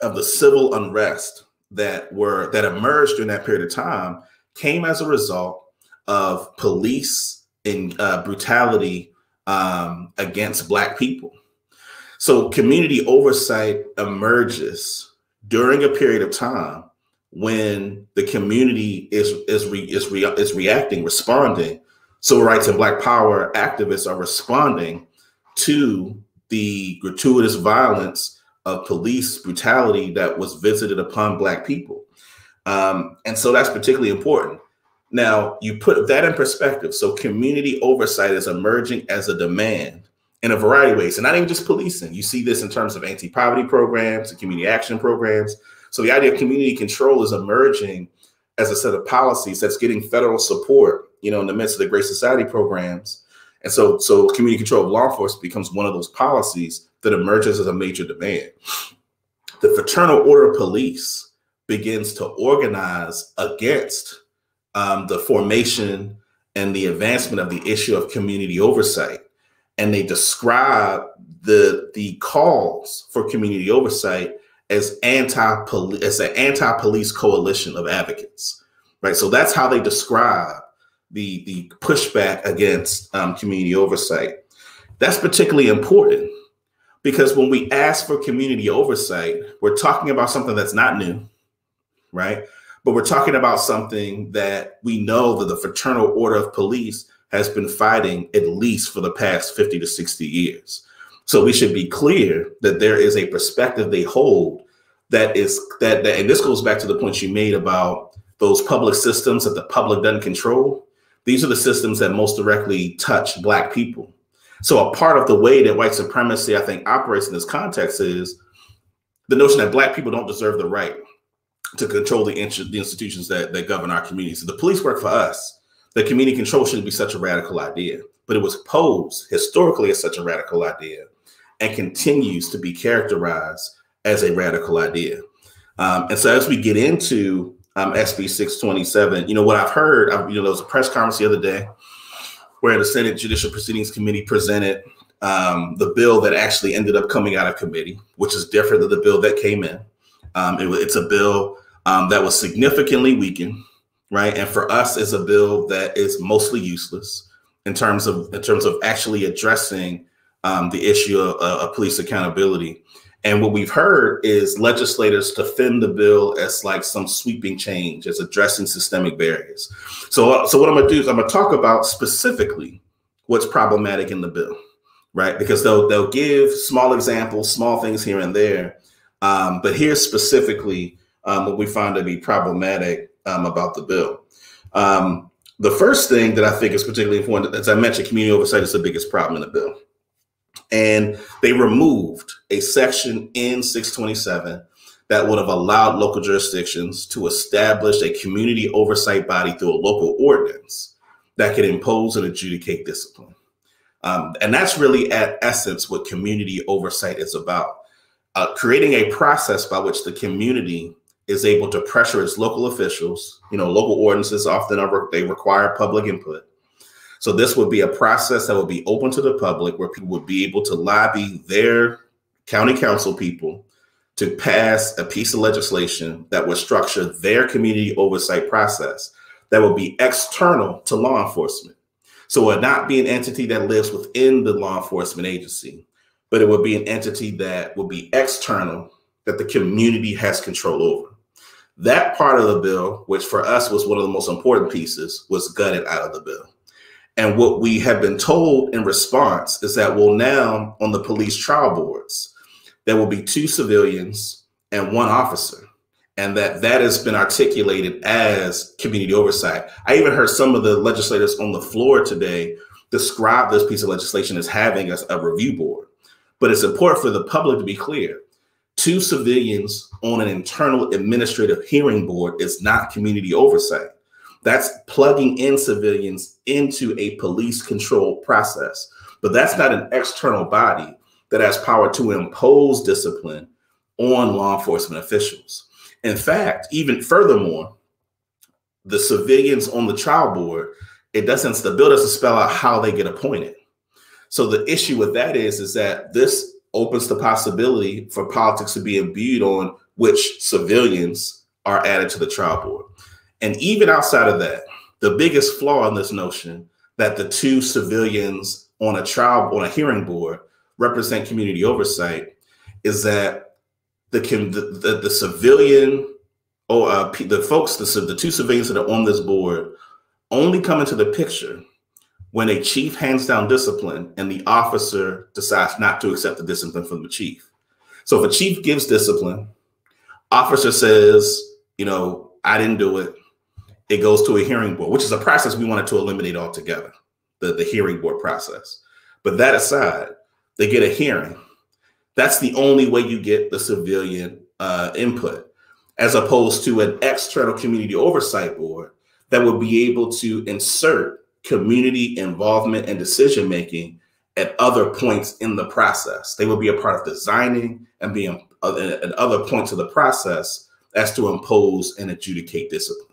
of the civil unrest that emerged during that period of time came as a result of police and brutality against Black people. So community oversight emerges during a period of time when the community is reacting, responding. Civil rights and Black power activists are responding to the gratuitous violence of police brutality that was visited upon Black people. And so that's particularly important. Now, you put that in perspective. So community oversight is emerging as a demand in a variety of ways, and not even just policing. You see this in terms of anti-poverty programs and community action programs. So the idea of community control is emerging as a set of policies that's getting federal support, in the midst of the Great Society programs. And so community control of law enforcement becomes one of those policies that emerges as a major demand. The Fraternal Order of Police begins to organize against the formation and the advancement of the issue of community oversight. And they describe the calls for community oversight as an anti-police coalition of advocates, right? So that's how they describe the pushback against community oversight. That's particularly important because when we ask for community oversight, we're talking about something that's not new, right? But we're talking about something that we know that the Fraternal Order of Police has been fighting at least for the past 50 to 60 years. So we should be clear that there is a perspective they hold that and this goes back to the point you made about those public systems that the public doesn't control. These are the systems that most directly touch Black people. So a part of the way that white supremacy, I think, operates in this context is the notion that Black people don't deserve the right to control the institutions that govern our communities. So the police work for us. The community control shouldn't be such a radical idea, but it was posed historically as such a radical idea and continues to be characterized as a radical idea. And so as we get into SB 627, what I've heard, there was a press conference the other day where the Senate Judicial Proceedings Committee presented the bill that actually ended up coming out of committee, which is different than the bill that came in. It's a bill that was significantly weakened, right? And for us, it's a bill that is mostly useless in terms of actually addressing the issue of police accountability. And what we've heard is legislators defend the bill as like some sweeping change, as addressing systemic barriers. So what I'm going to do is I'm going to talk about specifically what's problematic in the bill, right? Because they'll give small examples, small things here and there. But here's specifically what we find to be problematic about the bill. The first thing that I think is particularly important, as I mentioned, community oversight is the biggest problem in the bill. And they removed a section in 627 that would have allowed local jurisdictions to establish a community oversight body through a local ordinance that could impose and adjudicate discipline. And that's really at essence what community oversight is about. Creating a process by which the community is able to pressure its local officials. Local ordinances often they require public input. So this would be a process that would be open to the public, where people would be able to lobby their county council people to pass a piece of legislation that would structure their community oversight process that would be external to law enforcement. So it would not be an entity that lives within the law enforcement agency, but it would be an entity that would be external, that the community has control over. That part of the bill, which for us was one of the most important pieces, was gutted out of the bill. And what we have been told in response is that, well, now on the police trial boards, there will be 2 civilians and 1 officer, and that has been articulated as community oversight. I even heard some of the legislators on the floor today describe this piece of legislation as having a review board. But it's important for the public to be clear. 2 civilians on an internal administrative hearing board is not community oversight. That's plugging in civilians into a police control process. But that's not an external body that has power to impose discipline on law enforcement officials. In fact, even furthermore, the civilians on the trial board, the bill doesn't spell out how they get appointed. So the issue with that is that this opens the possibility for politics to be imbued on which civilians are added to the trial board. And even outside of that, the biggest flaw in this notion that the 2 civilians on a hearing board represent community oversight is that the civilian or the 2 civilians that are on this board only come into the picture when a chief hands down discipline and the officer decides not to accept the discipline from the chief. So if a chief gives discipline, officer says, I didn't do it. It goes to a hearing board, which is a process we wanted to eliminate altogether, the hearing board process. But that aside, they get a hearing. That's the only way you get the civilian input, as opposed to an external community oversight board that would be able to insert community involvement and decision-making at other points in the process. They would be a part of designing and being at other points of the process as to impose and adjudicate discipline.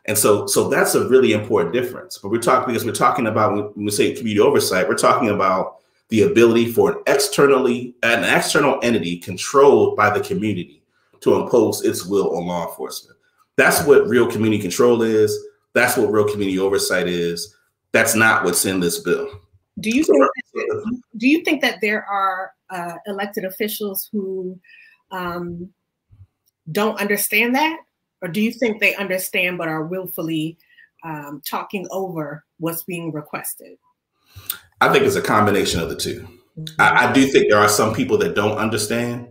And so that's a really important difference. But we're talking about, when we say community oversight, we're talking about the ability for an external entity controlled by the community to impose its will on law enforcement. That's what real community control is. That's what real community oversight is. That's not what's in this bill. Do you think that there are elected officials who don't understand that? Or do you think they understand but are willfully talking over what's being requested? I think it's a combination of the two. Mm-hmm. I do think there are some people that don't understand,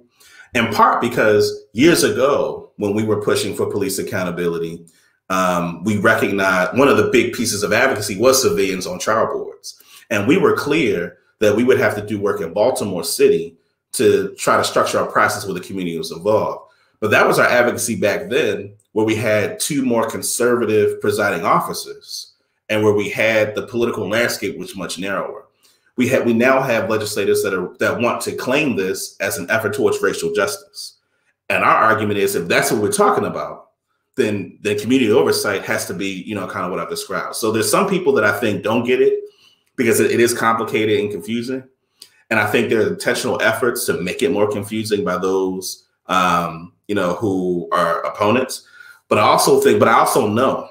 in part because years ago, when we were pushing for police accountability, we recognized one of the big pieces of advocacy was civilians on trial boards. And we were clear that we would have to do work in Baltimore City to try to structure our process where the community was involved. But that was our advocacy back then, where we had 2 more conservative presiding officers and where we had the political landscape was much narrower. We now have legislators that want to claim this as an effort towards racial justice. And our argument is, if that's what we're talking about, then community oversight has to be, kind of what I've described. So there's some people that I think don't get it because it is complicated and confusing. And I think there are intentional efforts to make it more confusing by those, who are opponents. But I also know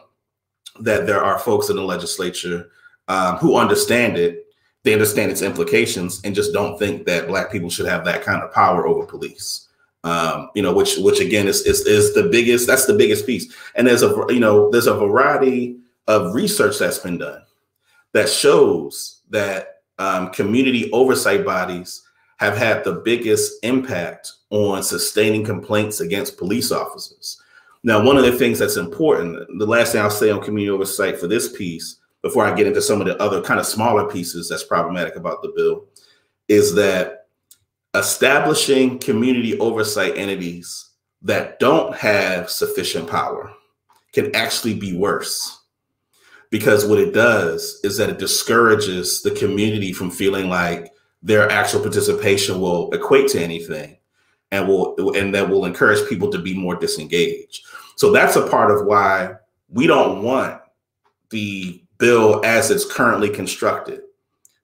that there are folks in the legislature who understand it. They understand its implications and just don't think that Black people should have that kind of power over police. Which again is the biggest. That's the biggest piece. And there's a variety of research that's been done that shows that community oversight bodies have had the biggest impact on sustaining complaints against police officers. Now, one of the things that's important, the last thing I'll say on community oversight for this piece, before I get into some of the other kind of smaller pieces that's problematic about the bill, is that establishing community oversight entities that don't have sufficient power can actually be worse. Because what it does is that it discourages the community from feeling like their actual participation will equate to anything. and that will encourage people to be more disengaged. So that's a part of why we don't want the bill as it's currently constructed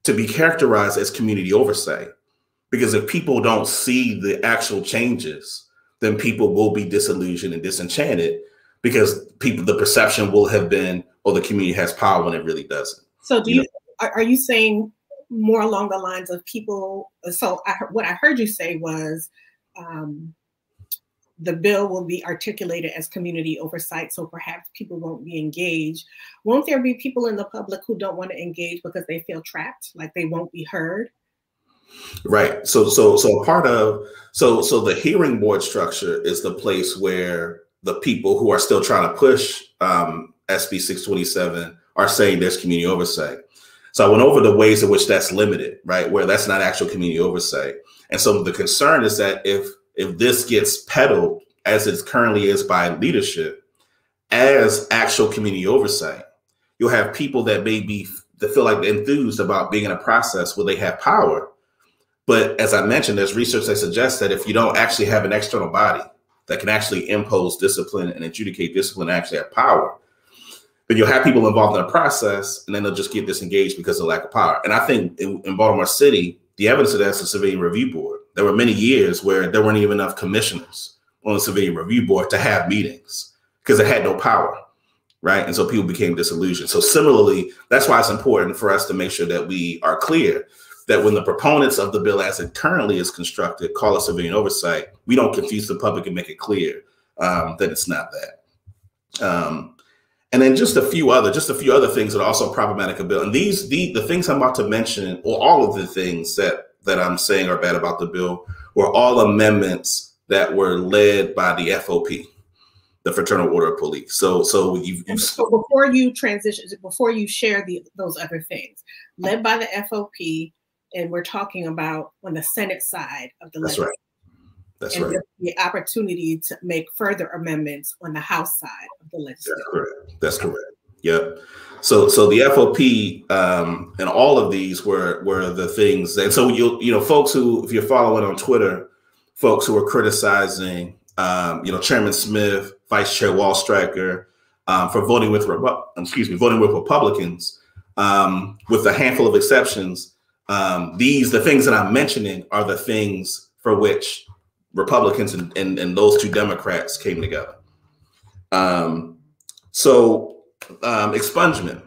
to be characterized as community oversight. Because if people don't see the actual changes, then people will be disillusioned and disenchanted, because the perception will have been, oh, the community has power when it really doesn't. So are you saying more along the lines of people? So what I heard you say was the bill will be articulated as community oversight, so perhaps people won't be engaged. Won't there be people in the public who don't want to engage because they feel trapped, like they won't be heard? Right. So the hearing board structure is the place where the people who are still trying to push SB 627 are saying there's community oversight. So I went over the ways in which that's limited, right, where that's not actual community oversight. And so the concern is that if this gets peddled as it currently is by leadership as actual community oversight, you'll have people that feel like they're enthused about being in a process where they have power. But as I mentioned, there's research that suggests that if you don't actually have an external body that can actually impose discipline and adjudicate discipline and actually have power, then you'll have people involved in a process and then they'll just get disengaged because of lack of power. And I think in Baltimore City, the evidence of that is the Civilian Review Board. There were many years where there weren't even enough commissioners on the Civilian Review Board to have meetings because it had no power, right? And so people became disillusioned. So similarly, that's why it's important for us to make sure that we are clear that when the proponents of the bill as it currently is constructed call it civilian oversight, we don't confuse the public and make it clear that it's not that. And then just a few other things that are also problematic of the bill. And the things I'm about to mention, or all of the things that I'm saying are bad about the bill, were all amendments that were led by the FOP, the Fraternal Order of Police. So before you transition, before you share those other things, led by the FOP, and we're talking about on the Senate side of the legislature. That's right. The opportunity to make further amendments on the House side of the legislature. That's correct. Yep. So the FOP and all of these were the things. And so folks who, if you're following on Twitter, folks who are criticizing Chairman Smith, Vice Chair Wallstriker for voting with Republicans, with a handful of exceptions. The things that I'm mentioning are the things for which Republicans and those two Democrats came together. Expungement.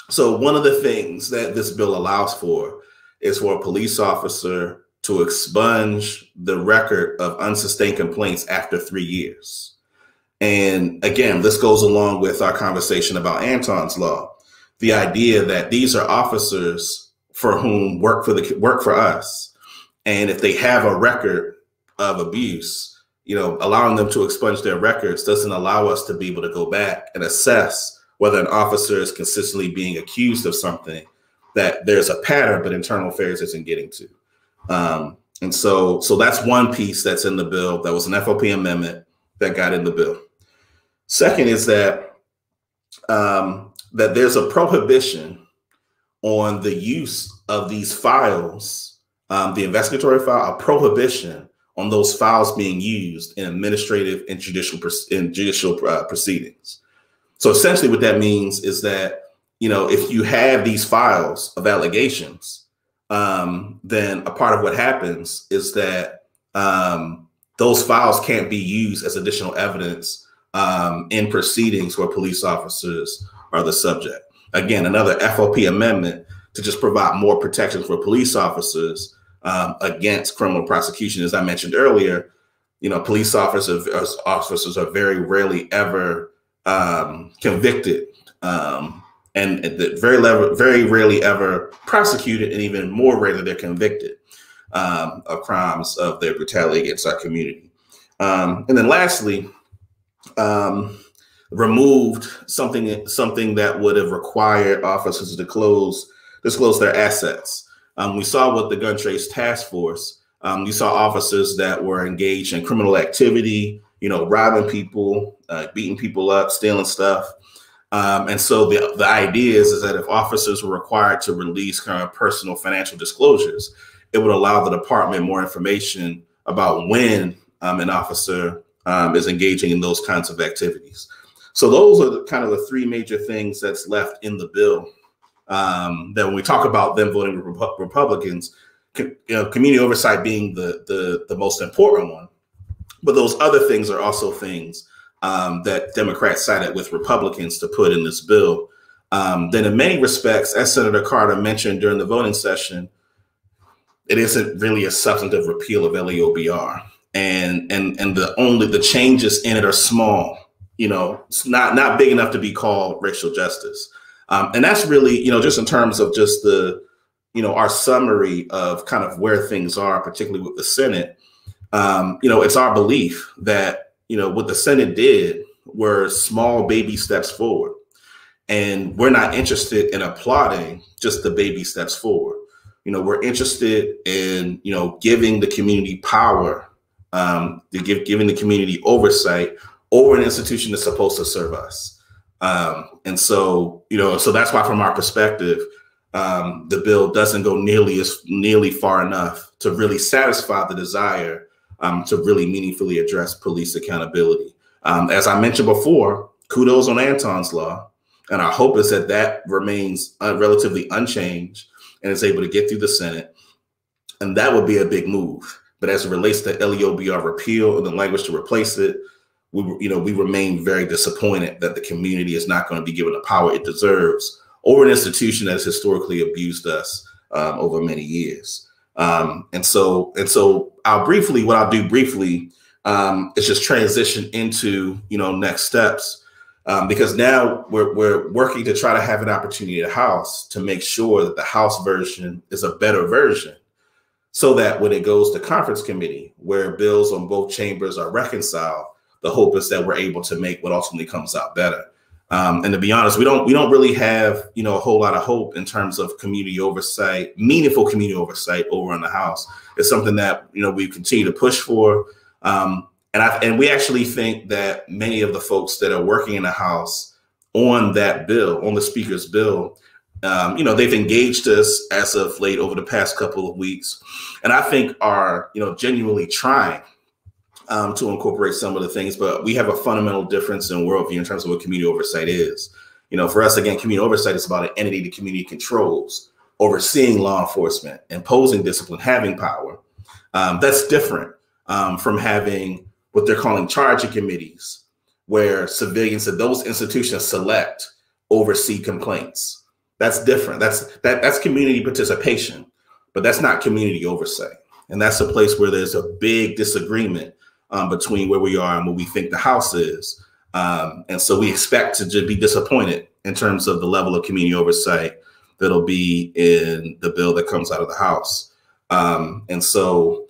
So one of the things that this bill allows for is for a police officer to expunge the record of unsustained complaints after 3 years. And again, this goes along with our conversation about Anton's law, the idea that these are officers for whom work for us. And if they have a record of abuse, allowing them to expunge their records doesn't allow us to be able to go back and assess whether an officer is consistently being accused of something that there's a pattern, but internal affairs isn't getting to. And so that's one piece that's in the bill. That was an FOP amendment that got in the bill. Second is that there's a prohibition on the use of these files, the investigatory file, a prohibition on those files being used in administrative and judicial proceedings. So essentially what that means is that, if you have these files of allegations, then a part of what happens is that those files can't be used as additional evidence in proceedings where police officers are the subject. Again, another FOP amendment to just provide more protection for police officers against criminal prosecution. As I mentioned earlier, police officers are very rarely ever convicted and very rarely ever prosecuted, and even more rarely they're convicted of crimes of their brutality against our community. And then lastly, removed something that would have required officers to disclose their assets. We saw with the Gun Trace Task Force, you saw officers that were engaged in criminal activity, robbing people, beating people up, stealing stuff. And so the idea is that if officers were required to release kind of personal financial disclosures, it would allow the department more information about when an officer is engaging in those kinds of activities. So those are kind of the three major things that's left in the bill. That when we talk about them voting Republicans, community oversight being the most important one, but those other things are also things that Democrats sided with Republicans to put in this bill. Then in many respects, as Senator Carter mentioned during the voting session, it isn't really a substantive repeal of LEOBR, and the changes in it are small. It's not big enough to be called racial justice. And that's really, just in terms of just our summary of kind of where things are, particularly with the Senate. It's our belief that, what the Senate did were small baby steps forward. And we're not interested in applauding just the baby steps forward. We're interested in, giving the community power, giving the community oversight over an institution that's supposed to serve us. And so that's why, from our perspective, the bill doesn't go nearly far enough to really satisfy the desire to really meaningfully address police accountability. As I mentioned before, kudos on Anton's law. And our hope is that remains relatively unchanged and is able to get through the Senate. And that would be a big move. But as it relates to LEOBR repeal and the language to replace it, we remain very disappointed that the community is not going to be given the power it deserves over an institution that has historically abused us over many years. And so what I'll do briefly is just transition into, next steps. Because now we're working to try to have an opportunity at the House to make sure that the House version is a better version, so that when it goes to conference committee, where bills on both chambers are reconciled, the hope is that we're able to make what ultimately comes out better. And to be honest, we don't really have, a whole lot of hope in terms of community oversight, meaningful community oversight over in the House. It's something that, we continue to push for. And we actually think that many of the folks that are working in the House on that bill, on the Speaker's bill, they've engaged us as of late over the past couple of weeks, and I think are, genuinely trying to incorporate some of the things. But we have a fundamental difference in worldview in terms of what community oversight is. For us, again, community oversight is about an entity the community controls, overseeing law enforcement, imposing discipline, having power. That's different from having what they're calling charging committees, where civilians at those institutions select, oversee complaints. That's different. That's community participation, but that's not community oversight. And that's a place where there's a big disagreement between where we are and what we think the House is. And so we expect to just be disappointed in terms of the level of community oversight that'll be in the bill that comes out of the House. And so,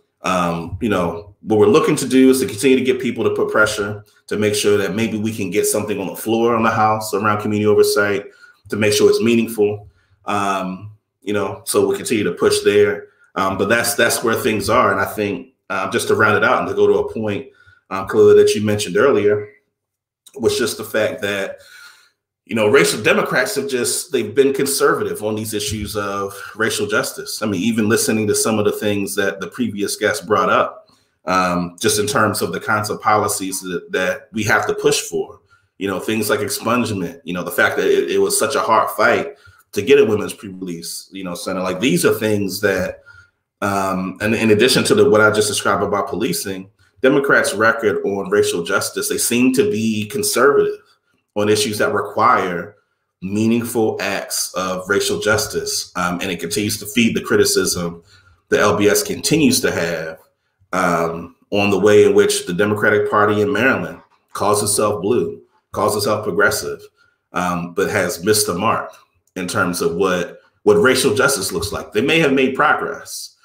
what we're looking to do is to continue to get people to put pressure to make sure that maybe we can get something on the floor on the House around community oversight to make sure it's meaningful. So we continue to push there. But that's where things are. And I think just to round it out and to go to a point, Khalilah, that you mentioned earlier, was just the fact that, racial Democrats they've been conservative on these issues of racial justice. I mean, even listening to some of the things that the previous guest brought up, just in terms of the kinds of policies that we have to push for, things like expungement, the fact that it was such a hard fight to get a women's pre-release, center. Like, these are things that, and in addition to what I just described about policing, Democrats' record on racial justice, they seem to be conservative on issues that require meaningful acts of racial justice. And it continues to feed the criticism the LBS continues to have on the way in which the Democratic Party in Maryland calls itself blue, calls itself progressive, but has missed the mark in terms of what racial justice looks like. They may have made progress.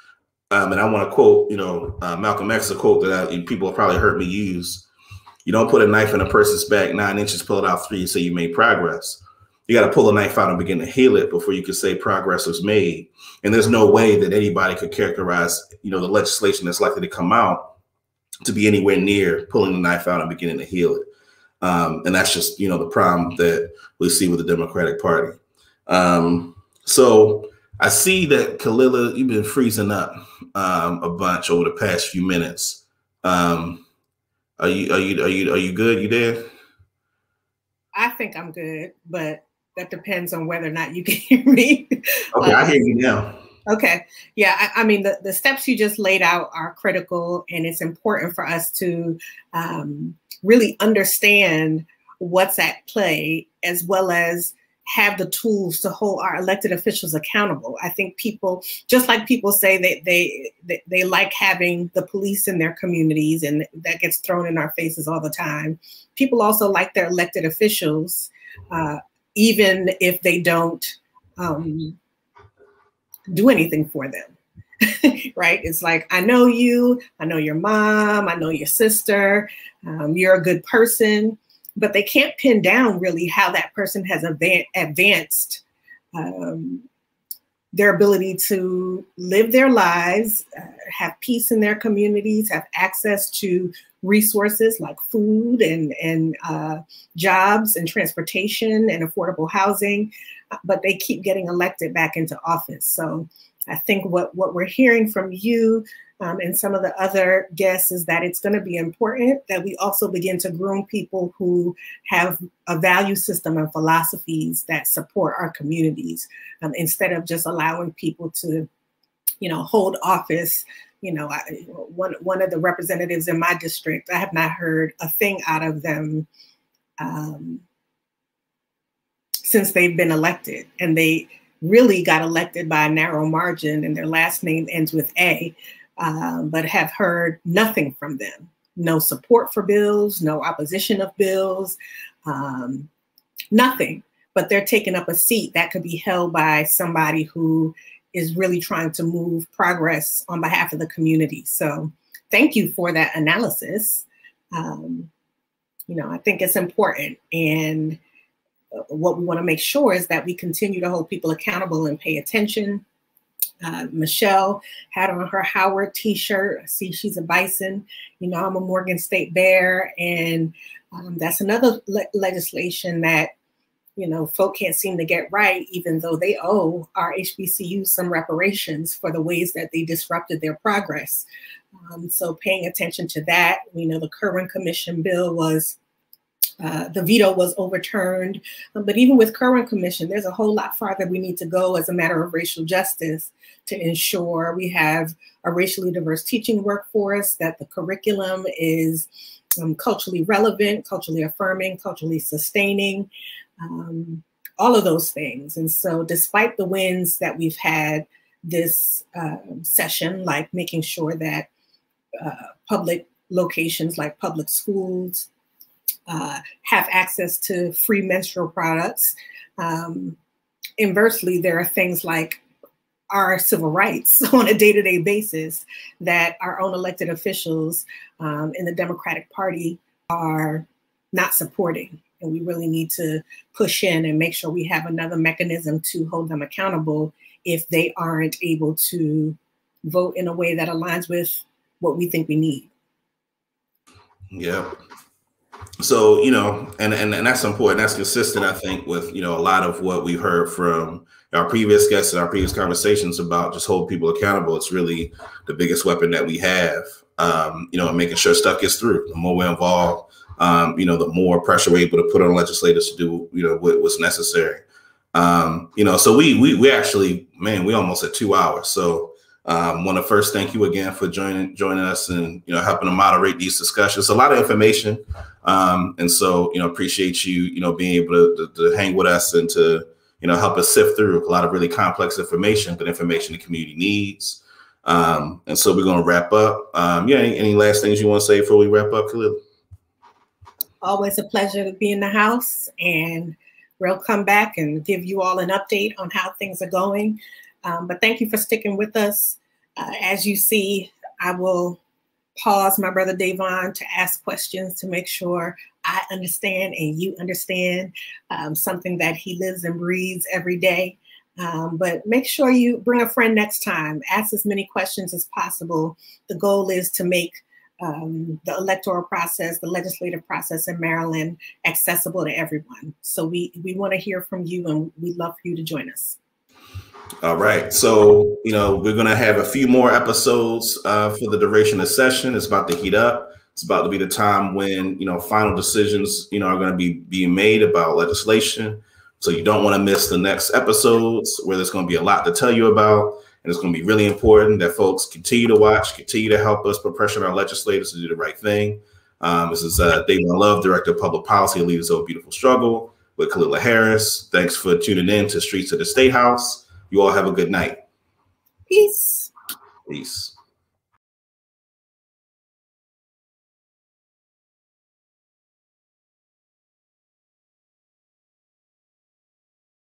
And I want to quote, Malcolm X, a quote that people have probably heard me use. You don't put a knife in a person's back 9 inches, pull it out 3, and say you made progress. You got to pull a knife out and begin to heal it before you can say progress was made. And there's no way that anybody could characterize, the legislation that's likely to come out to be anywhere near pulling the knife out and beginning to heal it. And that's just, the problem that we see with the Democratic Party. So I see that Khalilah, you've been freezing up a bunch over the past few minutes. Are you good? You there? I think I'm good, but that depends on whether or not you can hear me. Okay, I hear you now. Okay. Yeah, I mean, the steps you just laid out are critical, and it's important for us to really understand what's at play, as well as have the tools to hold our elected officials accountable. I think people, just like people say that they like having the police in their communities, and that gets thrown in our faces all the time. People also like their elected officials, even if they don't do anything for them. Right? It's like, I know you, I know your mom, I know your sister, you're a good person, but they can't pin down really how that person has advanced their ability to live their lives, have peace in their communities, have access to resources like food and jobs and transportation and affordable housing, but they keep getting elected back into office. So I think what we're hearing from you and some of the other guests is that it's going to be important that we also begin to groom people who have a value system and philosophies that support our communities, instead of just allowing people to, hold office. One of the representatives in my district, I have not heard a thing out of them since they've been elected, and they really got elected by a narrow margin, and their last name ends with A. But have heard nothing from them. No support for bills, no opposition of bills, nothing. But they're taking up a seat that could be held by somebody who is really trying to move progress on behalf of the community. So thank you for that analysis. I think it's important. And what we want to make sure is that we continue to hold people accountable and pay attention. Michelle had on her Howard t-shirt. I see she's a Bison. I'm a Morgan State Bear. And that's another legislation that, folk can't seem to get right, even though they owe our HBCUs some reparations for the ways that they disrupted their progress. So paying attention to that, the Curran Commission bill was the veto was overturned. But even with Curran Commission, there's a whole lot farther we need to go as a matter of racial justice to ensure we have a racially diverse teaching workforce, that the curriculum is culturally relevant, culturally affirming, culturally sustaining, all of those things. And so despite the wins that we've had this session, like making sure that public locations like public schools have access to free menstrual products. Inversely, there are things like our civil rights on a day-to-day basis that our own elected officials in the Democratic Party are not supporting. And we really need to push in and make sure we have another mechanism to hold them accountable if they aren't able to vote in a way that aligns with what we think we need. Yeah. So, and that's important. That's consistent, I think, with, a lot of what we've heard from our previous guests and our previous conversations about just holding people accountable. It's really the biggest weapon that we have, and making sure stuff gets through. The more we're involved, the more pressure we're able to put on legislators to do, what's necessary. So we actually, we almost at 2 hours. So want to first thank you again for joining us and, helping to moderate these discussions. A lot of information. And so, appreciate you, being able to hang with us and to, help us sift through a lot of really complex information, but information the community needs. And so we're going to wrap up. Any last things you want to say before we wrap up, Khalilah? Always a pleasure to be in the house, and we'll come back and give you all an update on how things are going. But thank you for sticking with us. As you see, I will pause my brother Dayvon to ask questions to make sure I understand and you understand, something that he lives and breathes every day. But make sure you bring a friend next time. Ask as many questions as possible. The goal is to make the electoral process, the legislative process in Maryland accessible to everyone. So we want to hear from you, and we'd love for you to join us. All right. So, we're going to have a few more episodes for the duration of the session. It's about to heat up. It's about to be the time when, final decisions, are going to be being made about legislation. So you don't want to miss the next episodes where there's going to be a lot to tell you about. And it's going to be really important that folks continue to watch, continue to help us put pressure on our legislators to do the right thing. This is Dayvon Love, Director of Public Policy and Leaders of a Beautiful Struggle with Khalilah Harris. Thanks for tuning in to Streets of the Statehouse. You all have a good night. Peace. Peace.